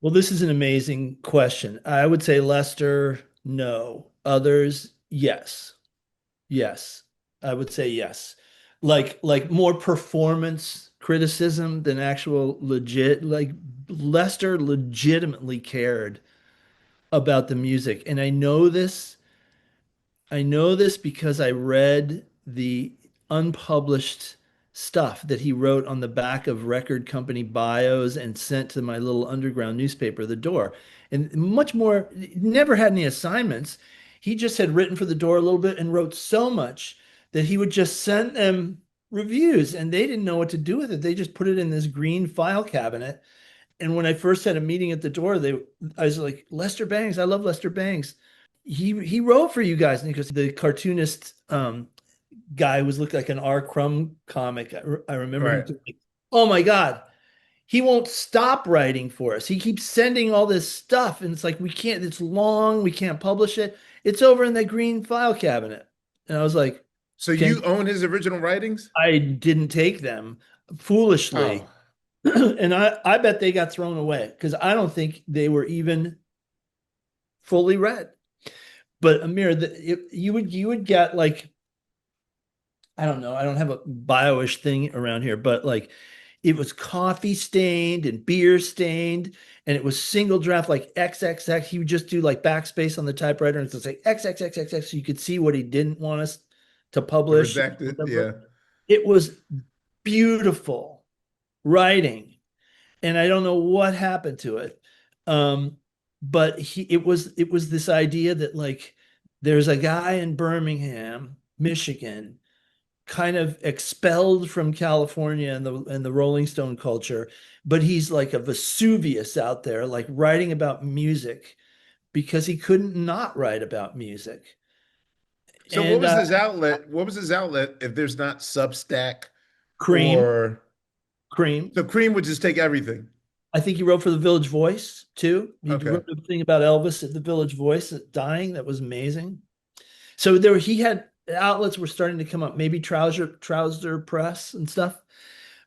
Well, this is an amazing question. I would say Lester, no. Others, yes. Yes. I would say yes. Like more performance criticism than actual legit. Like Lester legitimately cared about the music. And I know this because I read the unpublished stuff that he wrote on the back of record company bios and sent to my little underground newspaper, The Door. And much more, never had any assignments. He just had written for The Door a little bit and wrote so much that he would just send them reviews and they didn't know what to do with it. They just put it in this green file cabinet. And when I first had a meeting at The Door, I was like, Lester Bangs, I love Lester Bangs. He wrote for you guys, and because the cartoonist guy was looked like an R. Crumb comic. I remember him
Right.
thinking, oh my God, he won't stop writing for us. He keeps sending all this stuff, and it's like we can't, it's long, we can't publish it. It's over in the green file cabinet. And I was like,
So
can
you own his original writings?
I didn't take them foolishly.
Oh,
And I bet they got thrown away because I don't think they were even fully read. But Amir, you would get like, I don't know, I don't have a bio-ish thing around here, but like it was coffee stained and beer stained, and it was single draft like XXX. He would just do like backspace on the typewriter and it's like XXXXX, so you could see what he didn't want us to
the
publish,
redacted.
whatever.
Yeah.
It was beautiful writing, and I don't know what happened to it. Um, but it was this idea that like there's a guy in Birmingham, Michigan, kind of expelled from California and the Rolling Stone culture, but he's like a Vesuvius out there, like writing about music because he couldn't not write about music.
So what
And
was his outlet? What was his outlet if there's not Substack
Cream,
or
Cream.
so Cream would just take everything?
I think he wrote for the Village Voice too. He
Okay.
wrote a thing about Elvis at the Village Voice dying. That was amazing. So there he had outlets were starting to come up, maybe Trouser Press and stuff.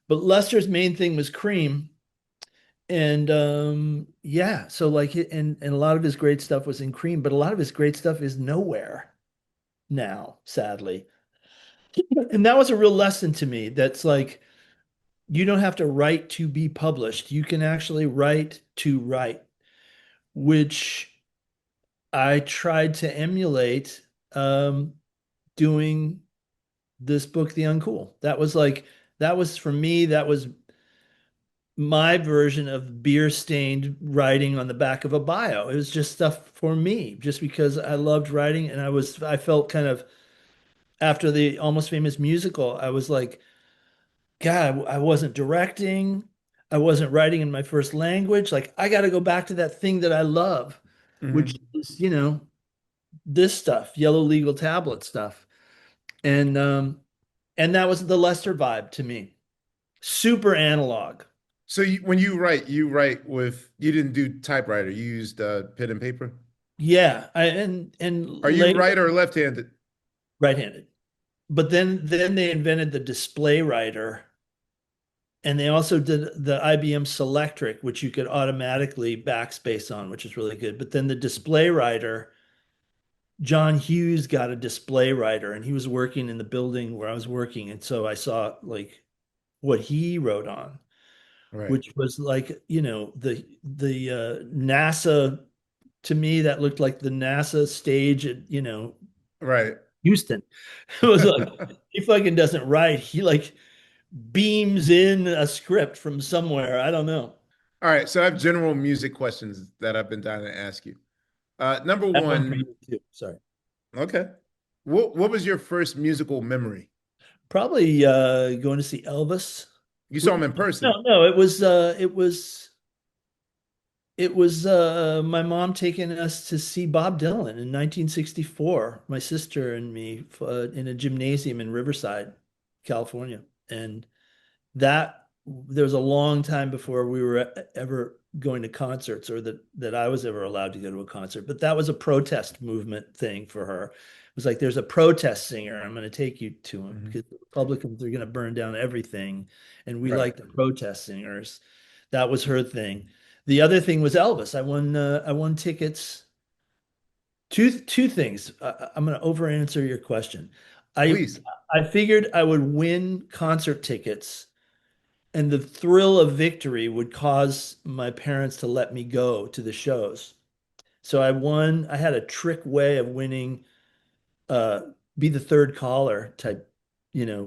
But Lester's main thing was Cream. And yeah, so like and a lot of his great stuff was in Cream, but a lot of his great stuff is nowhere now, sadly. And that was a real lesson to me. That's like you don't have to write to be published. You can actually write to write. which I tried to emulate um, doing this book, The Uncool. That was for me, that was my version of beer stained writing on the back of a bio. It was just stuff for me, just because I loved writing and I felt kind of after the Almost Famous musical, I was like, God, I wasn't directing. I wasn't writing in my first language. Like, I got to go back to that thing that I love, which
Mhm.
is, this stuff, yellow legal tablet stuff. And and that was the Lester vibe to me. Super analog.
So when you write with you didn't do typewriter. You used pen and paper.
Yeah, and
Are you
later
right or left-handed?
right-handed. But then they invented the display writer, and they also did the IBM Selectric, which you could automatically backspace on, which is really good. But then the display writer, John Hughes got a display writer, and he was working in the building where I was working, and so I saw like what he wrote on,
Right.
which was like, the NASA, to me that looked like the NASA stage at,
Right.
Houston. It was like he fucking doesn't write. He like beams in a script from somewhere. I don't know.
All right. So I have general music questions that I've been dying to ask you. Number
I have one for
one,
you too. Sorry.
okay. What was your first musical memory?
Probably going to see Elvis.
You saw him in person.
No, it was my mom taking us to see Bob Dylan in 1964, my sister and me, in a gymnasium in Riverside, California. And that there was a long time before we were ever going to concerts, or that I was ever allowed to go to a concert. But that was a protest movement thing for her. It was like, there's a protest singer. I'm going to take you to him
Mhm.
because the Republicans are going to burn down everything, and we
Right.
like the protest singers. That was her thing. The other thing was Elvis. I won tickets. Two things. I'm going to over answer your question. I
Please.
I figured I would win concert tickets, and the thrill of victory would cause my parents to let me go to the shows. So I had a trick way of winning, uh be the third caller type,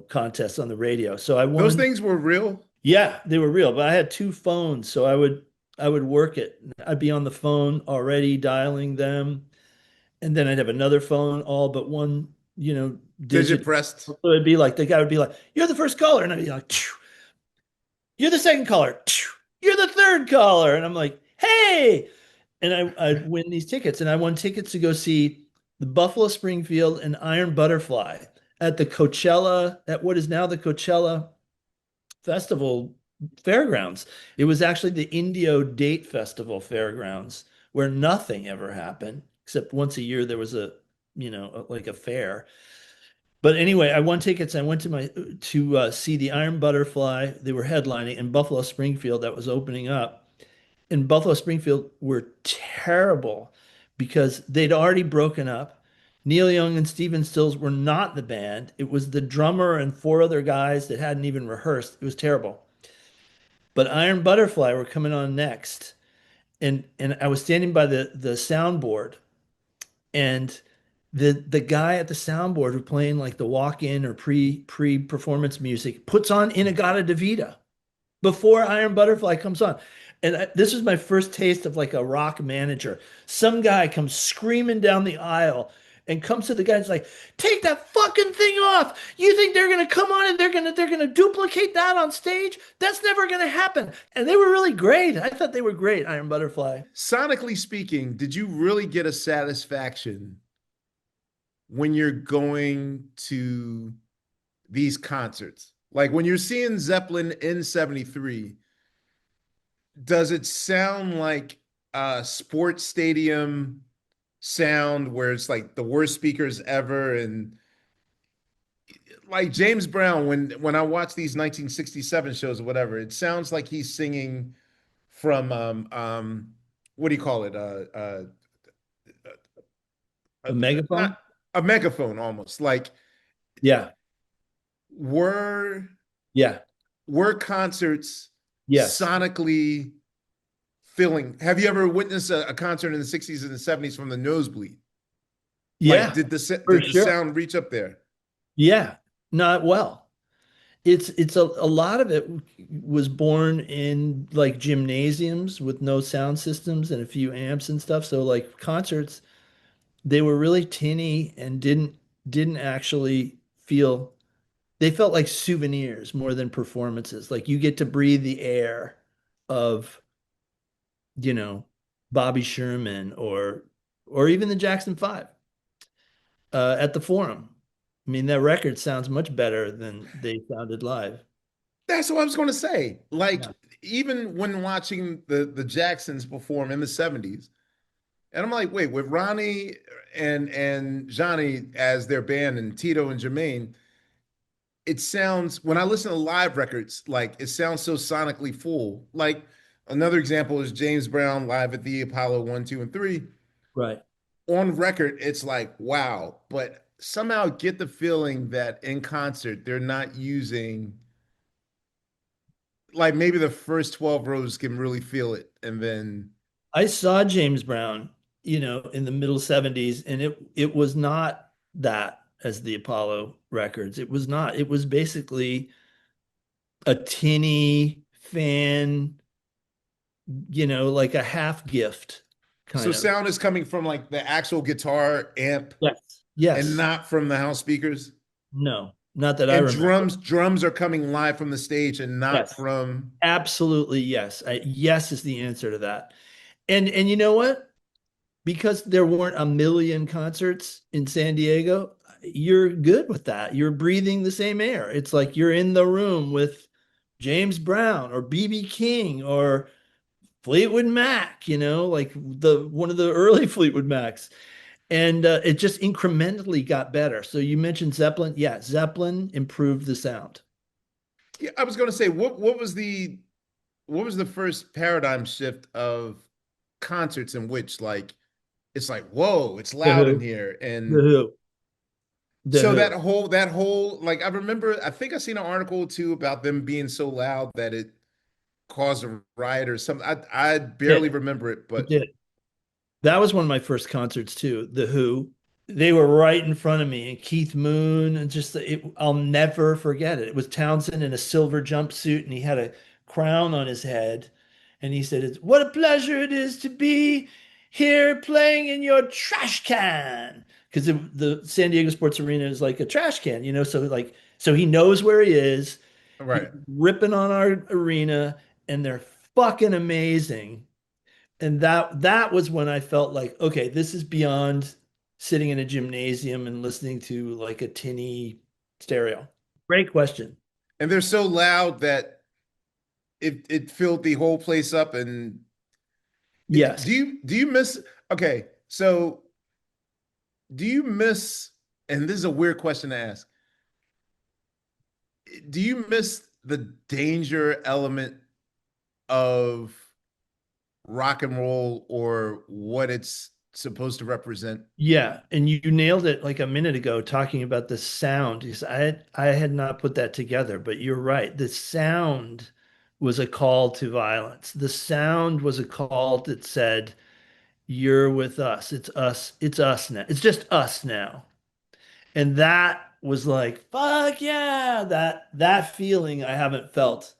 contests on the radio. So I
Those
won.
things were real.
Yeah, they were real, but I had two phones, so I would work it. I'd be on the phone already dialing them, and then I'd have another phone all but one,
Digit
digit.
pressed.
So it'd be like the guy would be like, "You're the first caller," and I'd be like, "You're the second caller. You're the third caller." And I'm like, "Hey." And I'd win these tickets. And I won tickets to go see the Buffalo Springfield and Iron Butterfly at the Coachella, at what is now the Coachella Festival Fairgrounds. It was actually the Indio Date Festival Fairgrounds, where nothing ever happened, except once a year there was like a fair. But anyway, I won tickets. I went to see the Iron Butterfly. They were headlining in Buffalo Springfield, that was opening up. And Buffalo Springfield were terrible because they'd already broken up. Neil Young and Stephen Stills were not the band. It was the drummer and four other guys that hadn't even rehearsed. It was terrible. But Iron Butterfly were coming on next. And I was standing by the soundboard, and the guy at the soundboard who playing like the walk-in or pre-performance music puts on Inagata Davida before Iron Butterfly comes on. And this was my first taste of like a rock manager. Some guy comes screaming down the aisle and comes to the guy and's like, "Take that fucking thing off. You think they're gonna come on and they're gonna duplicate that on stage? That's never gonna happen." And they were really great. I thought they were great, Iron Butterfly.
Sonically speaking, did you really get a satisfaction when you're going to these concerts? Like when you're seeing Zeppelin in 73, does it sound like a sports stadium sound where it's like the worst speakers ever? And like James Brown, when I watch these 1967 shows or whatever, it sounds like he's singing from what do you call it?
A
Not
megaphone?
a megaphone almost. Like
Yeah.
were
Yeah.
were concerts
Yes.
sonically feeling. Have you ever witnessed a concert in the 60s and the 70s from the nosebleed? Like,
Yeah, for
did the
sure.
sound reach up there?
Yeah, not well. It's a lot of it was born in like gymnasiums with no sound systems and a few amps and stuff. So like concerts, they were really tinny and didn't actually feel they felt like souvenirs more than performances. Like you get to breathe the air of, you know, Bobby Sherman or even the Jackson Five at the Forum. I mean, that record sounds much better than they sounded live.
That's what I was going to say. Like,
Yeah.
even when watching the Jacksons perform in the 70s, and I'm like, wait, with Ronnie and Johnny as their band and Tito and Jermaine, it sounds when I listen to live records, like it sounds so sonically full. Like another example is James Brown live at the Apollo 1, 2, and 3.
Right.
On record, it's like, wow, but somehow get the feeling that in concert they're not using, like, maybe the first 12 rows can really feel it. And then
I saw James Brown, in the middle 70s, and it was not that as the Apollo records. It was not. It was basically a tinny fan, like a half gift
so
kind of.
sound is coming from like the actual guitar amp
Yes.
and
Yes.
not from the house speakers.
No, not that I
And
remember.
drums are coming live from the stage and not
Yes.
from.
Absolutely yes. Yes is the answer to that. And you know what? Because there weren't a million concerts in San Diego, you're good with that. You're breathing the same air. It's like you're in the room with James Brown or BB King or Fleetwood Mac, like the one of the early Fleetwood Macs. And it just incrementally got better. So you mentioned Zeppelin. Yeah, Zeppelin improved the sound.
Yeah, I was going to say, what was the first paradigm shift of concerts in which, like, it's like, whoa, it's
The
loud in
Who.
here.
The
And
Who. The
so
Who.
that whole, like, I remember, I think I seen an article too about them being so loud that it caused a riot or something. I barely
Did.
remember it,
It
but
did. That was one of my first concerts too. The Who. They were right in front of me, and Keith Moon, and I'll never forget it. It was Townsend in a silver jumpsuit, and he had a crown on his head, and he said, "What a pleasure it is to be here playing in your trash can," because the San Diego Sports Arena is like a trash can, so he knows where he is. He's
right.
ripping on our arena, and they're fucking amazing. And that was when I felt like, okay, this is beyond sitting in a gymnasium and listening to like a tinny stereo. Great question.
And they're so loud that it filled the whole place up. And
Yes.
do you miss, okay, so do you miss, and this is a weird question to ask, do you miss the danger element of rock and roll or what it's supposed to represent?
Yeah, and you nailed it like a minute ago talking about the sound because I had not put that together, but you're right. The sound was a call to violence. The sound was a call that said, "You're with us. It's us. It's us now. It's just us now." And that was like, fuck yeah, that feeling I haven't felt.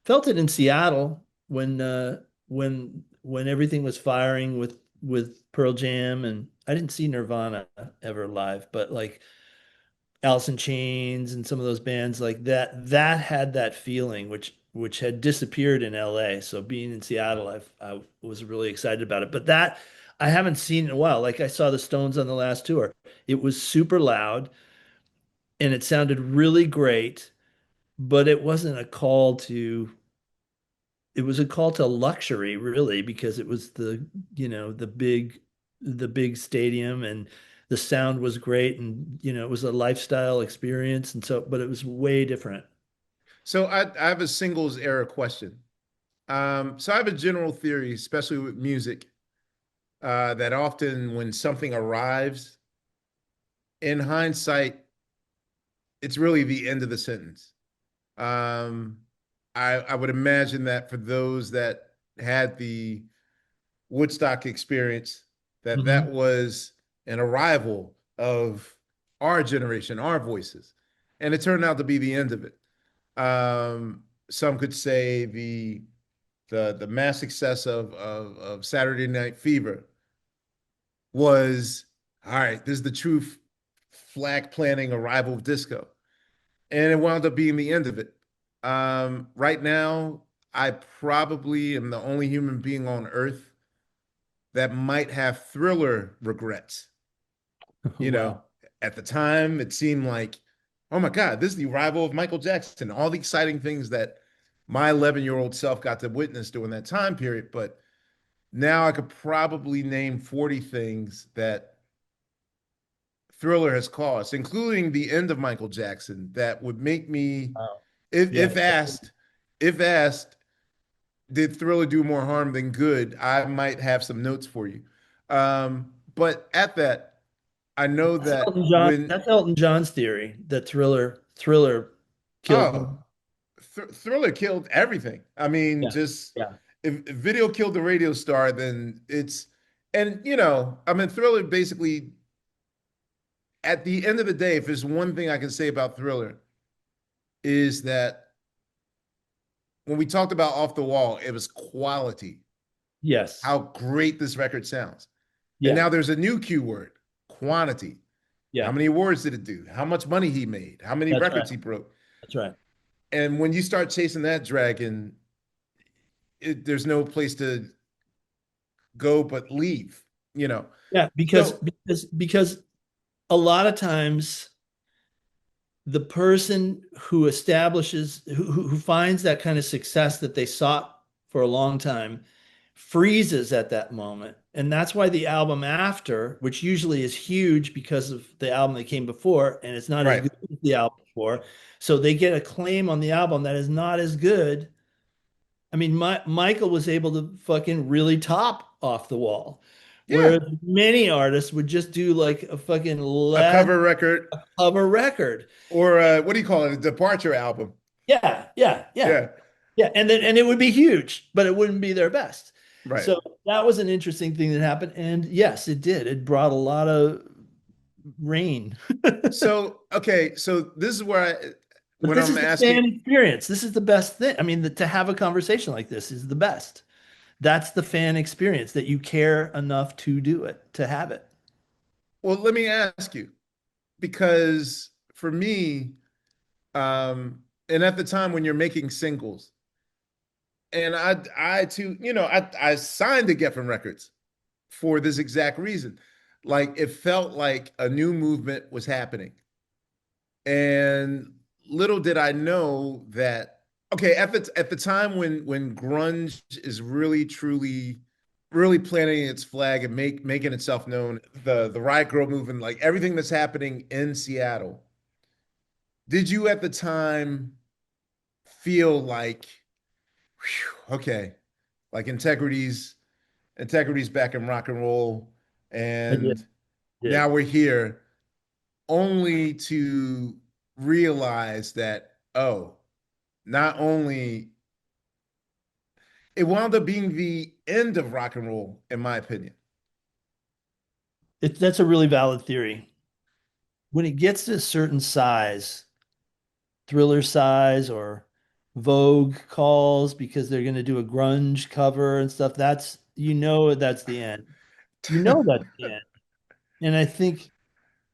Felt it in Seattle when everything was firing with Pearl Jam, and I didn't see Nirvana ever live, but like Alice in Chains and some of those bands like that had that feeling which had disappeared in LA. So being in Seattle, I was really excited about it. But that I haven't seen in a while. Like I saw the Stones on the last tour. It was super loud and it sounded really great, but it was a call to luxury, really, because it was the big stadium and the sound was great and it was a lifestyle experience and so but it was way different.
So I have a singles era question. So I have a general theory, especially with music, that often when something arrives, in hindsight, it's really the end of the sentence. Um, I would imagine that for those that had the Woodstock experience, that
Mhm.
was an arrival of our generation, our voices, and it turned out to be the end of it. Some could say the mass success of Saturday Night Fever was all right. This is the true flag planting arrival of disco, and it wound up being the end of it. Right now, I probably am the only human being on Earth that might have Thriller regrets. You know,
Wow.
at the time, it seemed like, oh my God, this is the arrival of Michael Jackson. All the exciting things that my 11-year-old self got to witness during that time period. But now I could probably name 40 things that Thriller has caused, including the end of Michael Jackson, that would make me,
Wow.
if,
Yeah.
if asked, if asked, did Thriller do more harm than good? I might have some notes for you. But at that, I know
That's
that
Elton John.
when,
That's Elton John's theory that Thriller killed
oh,
him.
Thriller killed everything. I mean,
Yeah.
just
Yeah.
if video killed the radio star, then it's, and I mean, Thriller basically, at the end of the day, if there's one thing I can say about Thriller, is that when we talked about Off the Wall, it was quality,
Yes.
how great this record sounds. And
Yeah.
now there's a new Q word, quantity. How
Yeah.
many awards did it do? How much money he made? How many
That's right.
records he broke?
That's right.
And when you start chasing that dragon, there's no place to go but leave, you know.
Yeah,
So,
because a lot of times the person who establishes who finds that kind of success that they sought for a long time freezes at that moment. And that's why the album after, which usually is huge because of the album that came before, and it's not as
right.
good as the album before. So they get a claim on the album that is not as good. I mean, Michael was able to fucking really top Off the Wall,
Yeah.
whereas many artists would just do like a fucking
A
lead
cover record
of a record.
or what do you call it? A departure album.
Yeah, yeah, yeah,
Yeah.
yeah, and it would be huge, but it wouldn't be their best.
Right.
So that was an interesting thing that happened, and yes, it did. It brought a lot of rain.
So, okay. So this is where
But
when
this
I'm
is the fan
asking,
experience. This is the best thing. I mean, to have a conversation like this is the best. That's the fan experience that you care enough to do it, to have it.
well, let me ask you, because for me, and at the time when you're making singles, and I too, I signed to Geffen Records for this exact reason. Like it felt like a new movement was happening. And little did I know that, okay, at the time when grunge is really truly really planting its flag and making itself known, the Riot Grrrl movement, like everything that's happening in Seattle, did you at the time feel like, whew, okay, like integrity's back in rock and roll,
I did.
and
Did.
now we're here, only to realize that, oh, not only it wound up being the end of rock and roll, in my opinion.
That's a really valid theory. When it gets to a certain size, Thriller size or Vogue calls because they're going to do a grunge cover and stuff, that's the end. You know that's the end. And I think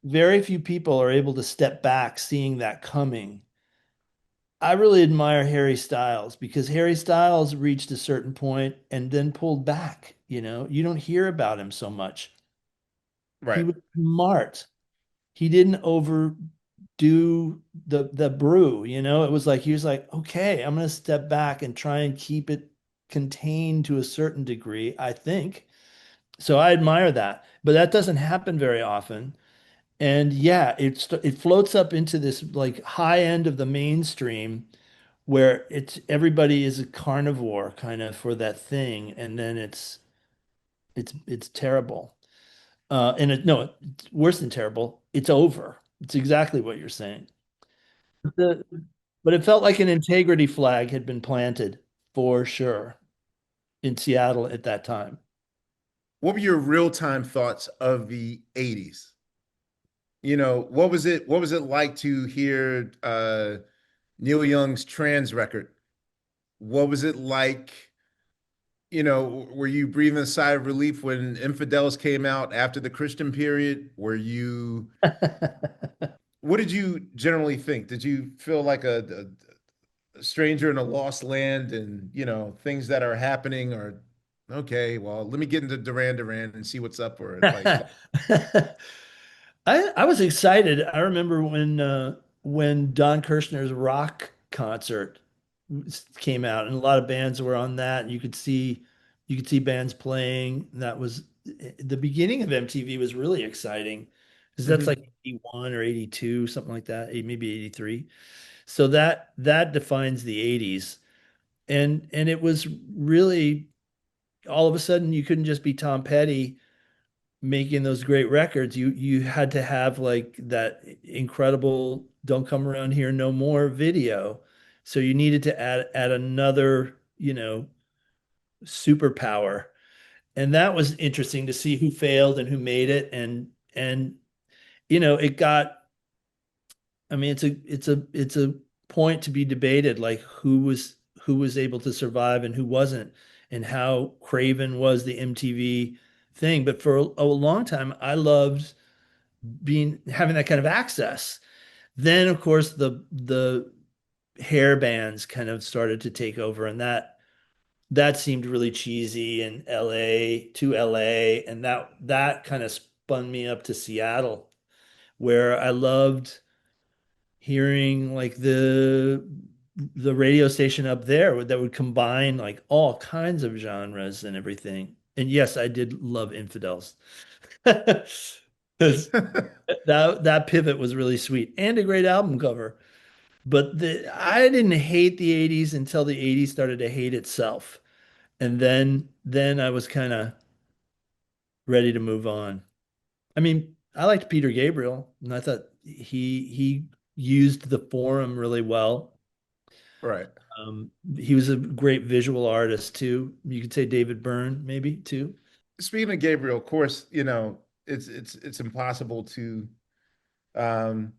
very few people are able to step back seeing that coming. I really admire Harry Styles because Harry Styles reached a certain point and then pulled back. You don't hear about him so much. He
Right.
was smart. He didn't overdo the brew. It was like he was like, okay, I'm gonna step back and try and keep it contained to a certain degree, I think. So I admire that, but that doesn't happen very often. And yeah, it floats up into this like high end of the mainstream where it's everybody is a carnivore kind of for that thing, and then it's terrible. And no, it's worse than terrible. It's over. It's exactly what you're saying. But it felt like an integrity flag had been planted for sure. in Seattle at that time.
What were your real-time thoughts of the 80s? What was it like to hear Neil Young's Trans record? What was it like, were you breathing a sigh of relief when Infidels came out after the Christian period? What did you generally think? Did you feel like a stranger in a lost land and, things that are happening are okay, well, let me get into Duran Duran and see what's up, or like,
I was excited. I remember when Don Kirshner's rock concert came out, and a lot of bands were on that. And you could see bands playing. That was the beginning of MTV was really exciting because that's like
mhm.
81 or 82, something like that, maybe 83. So that defines the 80s. And it was really all of a sudden you couldn't just be Tom Petty making those great records. You had to have like that incredible "Don't Come Around Here No More" video. So you needed to add another, superpower. And that was interesting to see who failed and who made it. And it got, I mean, it's a point to be debated, like who was able to survive and who wasn't, and how craven was the MTV thing. But for a long time, I loved being having that kind of access. Then, of course, the hair bands kind of started to take over, and that seemed really cheesy in LA, and that kind of spun me up to Seattle, where I loved hearing like the radio station up there that would combine like all kinds of genres and everything. And yes, I did love Infidels. 'Cause that pivot was really sweet and a great album cover. But I didn't hate the 80s until the 80s started to hate itself. And then I was kind of ready to move on. I mean, I liked Peter Gabriel, and I thought he used the forum really well.
Right.
He was a great visual artist too. You could say David Byrne, maybe too.
Speaking of Gabriel, of course, it's impossible to um,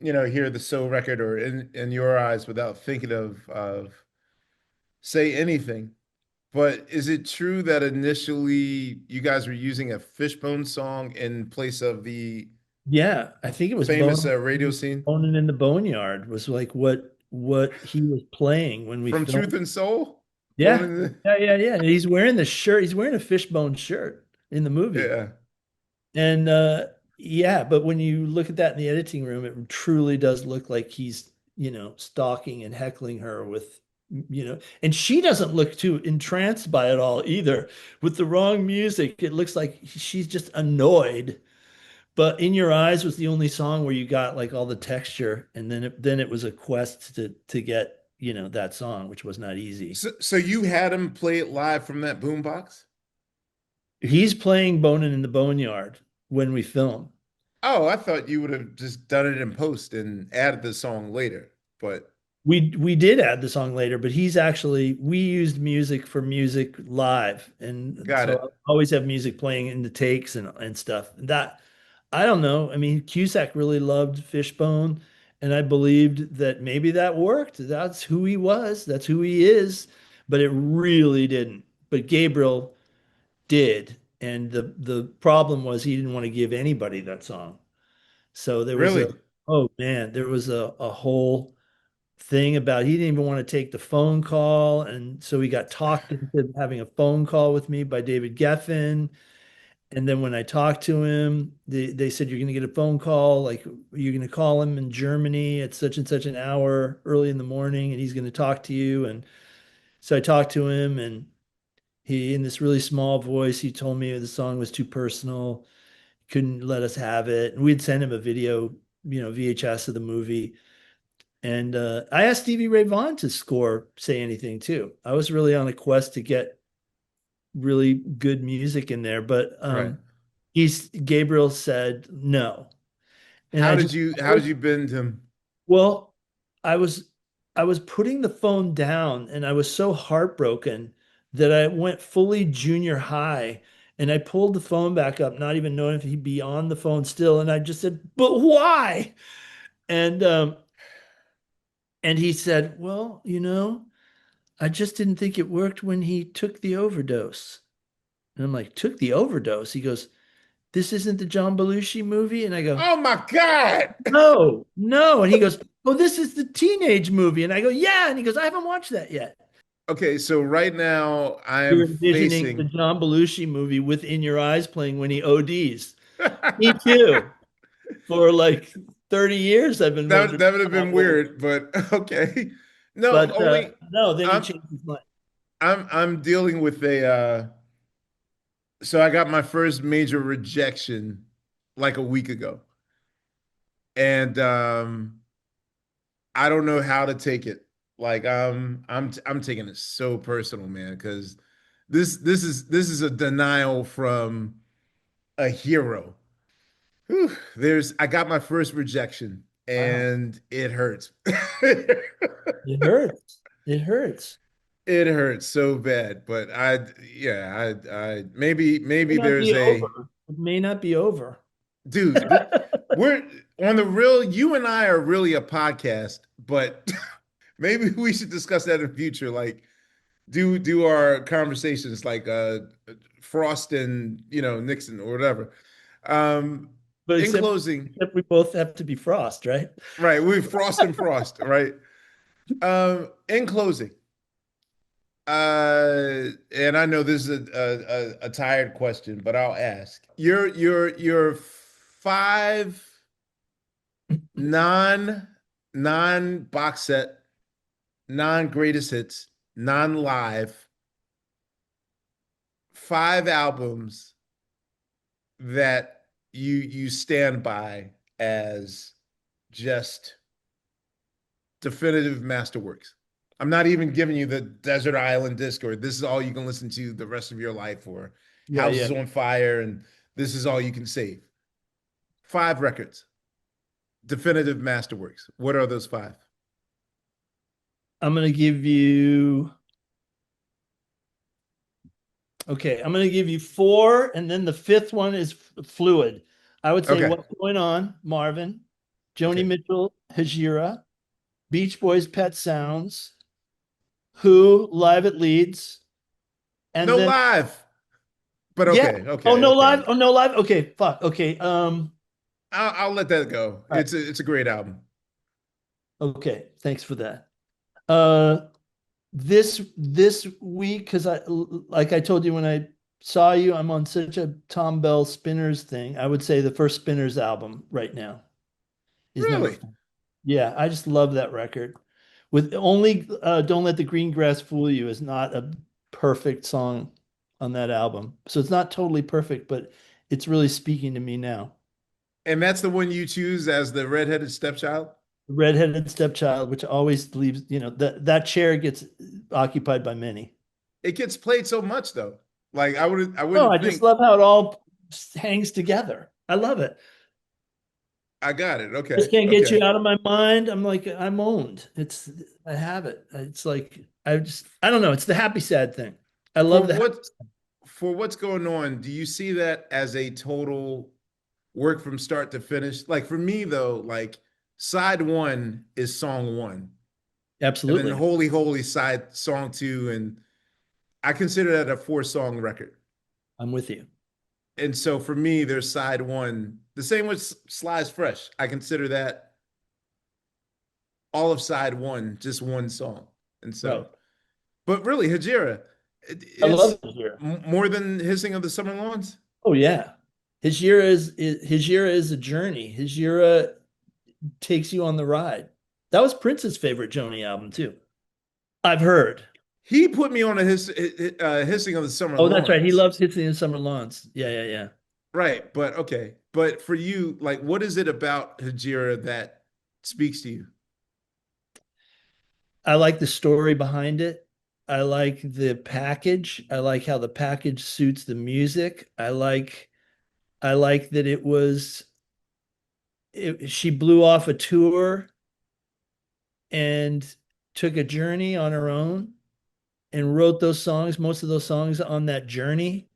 hear the "So" record or in your eyes without thinking of "Say Anything." But is it true that initially you guys were using a Fishbone song in place of the
Yeah, I think it was
famous radio scene
Bonin in the Boneyard was like what he was playing when we
from Truth
filmed.
and Soul? Born
Yeah,
in the
yeah. And he's wearing the shirt. He's wearing a Fishbone shirt in the movie.
Yeah.
And yeah, but when you look at that in the editing room, it truly does look like he's, stalking and heckling her with, and she doesn't look too entranced by it all either. With the wrong music, it looks like she's just annoyed. But In Your Eyes was the only song where you got like all the texture, and then it was a quest to get, that song, which was not easy.
So you had him play it live from that boombox?
He's playing Bonin in the Boneyard when we film.
Oh, I thought you would have just done it in post and added the song later. But
We did add the song later, but we used music for music live, and
got
so
it.
I always have music playing in the takes and stuff. That I don't know. I mean, Cusack really loved Fishbone, and I believed that maybe that worked. That's who he was. That's who he is. But it really didn't. But Gabriel did, and the problem was he didn't want to give anybody that song. So there was a
Really?
oh man, there was a whole thing about he didn't even want to take the phone call. And so he got talked into having a phone call with me by David Geffen. And then when I talked to him, they said, you're going to get a phone call. Like, you're going to call him in Germany at such and such an hour early in the morning, and he's going to talk to you. And so I talked to him, and he, in this really small voice, he told me the song was too personal, couldn't let us have it. And we'd send him a video, VHS of the movie. And I asked Stevie Ray Vaughan to score Say Anything too. I was really on a quest to get really good music in there, but
Right.
Gabriel said no. And
How
I
did
just
you how did you bend him?
well, I was I was putting the phone down and I was so heartbroken that I went fully junior high and I pulled the phone back up, not even knowing if he'd be on the phone still. And I just said, but why? And and he said, well, I just didn't think it worked when he took the overdose. And I'm like, took the overdose? He goes, this isn't the John Belushi movie? And I go,
Oh my God.
no, no. And he goes, oh, this is the teenage movie. And I go, yeah. And he goes, I haven't watched that yet.
Okay, so right now I am
You're envisioning the
facing
John Belushi movie with In Your Eyes playing when he ODs. Me too. For like 30 years, I've been
that
wondering
that would have
how that
been
works.
weird, but okay. No,
But
only
no, then he
I'm
changed his mind.
I'm dealing with a so I got my first major rejection like a week ago. And I don't know how to take it. Like I'm taking it so personal, man, because this is a denial from a hero. Whew, I got my first rejection
Wow.
and it hurts.
It hurts. It hurts.
It hurts so bad, but yeah, I maybe
May not
there's
be
a
over. It may not be over.
dude, we're on the real, you and I are really a podcast, but maybe we should discuss that in the future. Like do our conversations like Frost and Nixon or whatever. Um
But
in closing,
except we both have to be Frost, right?
right, we Frost and Frost, right? In closing, and I know this is a tired question, but I'll ask. Your five non non box set, non greatest hits, non live, five albums that you stand by as just definitive masterworks. I'm not even giving you the Desert Island Disc or this is all you can listen to the rest of your life or
Yeah, yeah.
Houses on Fire and this is all you can save. Five records, definitive masterworks. What are those five?
I'm gonna give you okay, I'm gonna give you four, and then the fifth one is fluid. I would say
Okay.
What's Going On, Marvin, Joni
Okay.
Mitchell, Hajira, Beach Boys, Pet Sounds, Who, Live at Leeds, and
No
then
live. But
yeah.
okay,
Oh,
okay,
no
okay.
live. Oh, no live. Okay, fuck. Okay.
I'll let that go.
All right.
It's a great album.
Okay. Thanks for that. Uh, this week, because I like I told you when I saw you, I'm on such a Tom Bell Spinners thing. I would say the first Spinners album right now is number
Really?
four. Yeah, I just love that record. With only Don't Let the Green Grass Fool You is not a perfect song on that album. So it's not totally perfect, but it's really speaking to me now.
And that's the one you choose as the redheaded stepchild?
Redheaded Stepchild, which always leaves, that chair gets occupied by many.
It gets played so much though. Like I
No,
wouldn't
I just
think
love how it all hangs together. I love it.
I got it.
Just
Okay.
can't get you
Okay.
out of my mind. I'm like, I'm owned. I have it. It's like, I don't know. It's the happy, sad thing. I
For
love the
what for what's going on, do you see that as a total work from start to finish? Like for me though, like side one is song one, and then
absolutely.
Holy Holy side song two, and I consider that a four-song record.
I'm with you.
And so for me, there's side one. The same with Slice Fresh. I consider that all of side one, just one song. And
Right.
so, but really, Hajira,
I love
it's
it here.
more than Hissing of the Summer Lawns.
Oh yeah. His year is a journey. His year takes you on the ride. That was Prince's favorite Joni album too. I've heard.
He put me on Hissing of the Summer
Oh, that's right. He
Lawns.
loves Hits in Summer Lawns. Yeah, yeah, yeah.
Right. But okay. But for you, like, what is it about Hajira that speaks to you?
I like the story behind it. I like the package. I like how the package suits the music. I like that she blew off a tour and took a journey on her own and wrote those songs, most of those songs on that journey.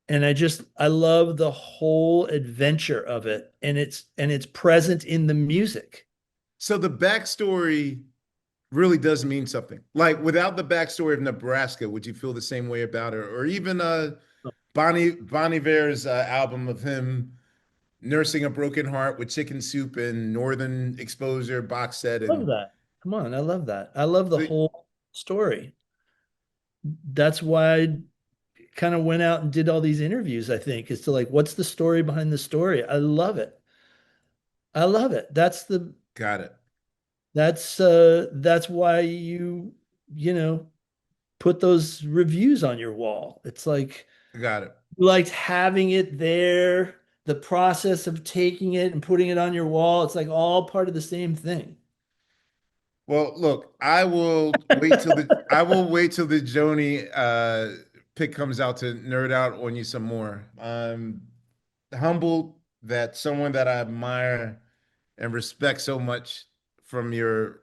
And I love the whole adventure of it. And it's present in the music.
So the backstory really does mean something. Like without the backstory of Nebraska, would you feel the same way about it? Or even Bonnie Iver's album of him nursing a broken heart with chicken soup and Northern Exposure box set,
Love
and
that. Come on, I love that. I love the
the,
whole story. That's why I kind of went out and did all these interviews, I think, is to like, what's the story behind the story? I love it. I love it.
got it,
That's why you know, put those reviews on your wall. It's like
got it.
you liked having it there, the process of taking it and putting it on your wall. It's like all part of the same thing.
Well, look, I will wait till the Joni pick comes out to nerd out on you some more. I'm humbled that someone that I admire and respect so much, from your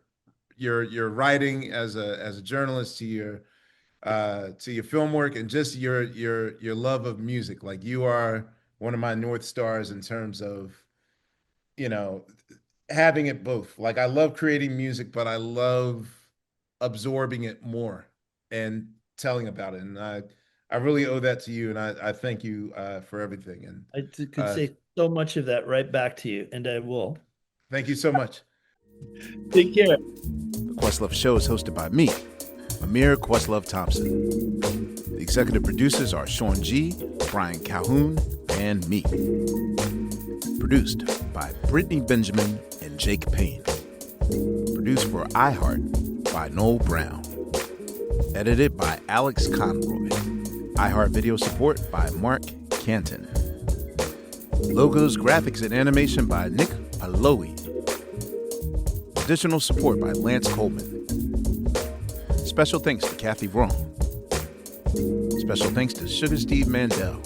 writing as a journalist to your film work, and just your love of music. Like, you are one of my North Stars in terms of, you know, having it both. Like, I love creating music, but I love absorbing it more and telling about it. And I really owe that to you, and I thank you for everything. And
Could
uh,
say so much of that right back to you, and I will.
thank you so much.
Take care.
The Questlove Show is hosted by me, Amir Questlove Thompson. The executive producers are Sean G., Brian Calhoun, and me. Produced by Brittany Benjamin and Jake Payne. Produced for iHeart by Noel Brown. Edited by Alex Conroy. iHeart video support by Mark Canton. Logos, graphics, and animation by Nick Paloe. Additional support by Lance Coleman. Special thanks to Kathy Wrong. Special thanks to Sugar Steve Mandel.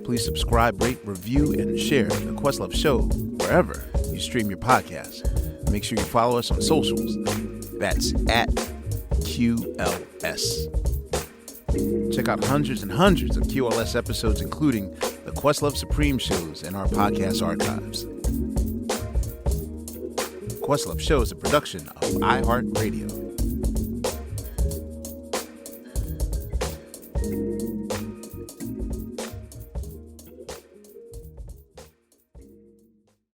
Please subscribe, rate, review, and share the Questlove Show wherever you stream your podcast. Make sure you follow us on socials. That's at QLS. Check out hundreds and hundreds of QLS episodes, including the Questlove Supreme shows and our podcast archives. Questlove Show is a production of iHeartRadio.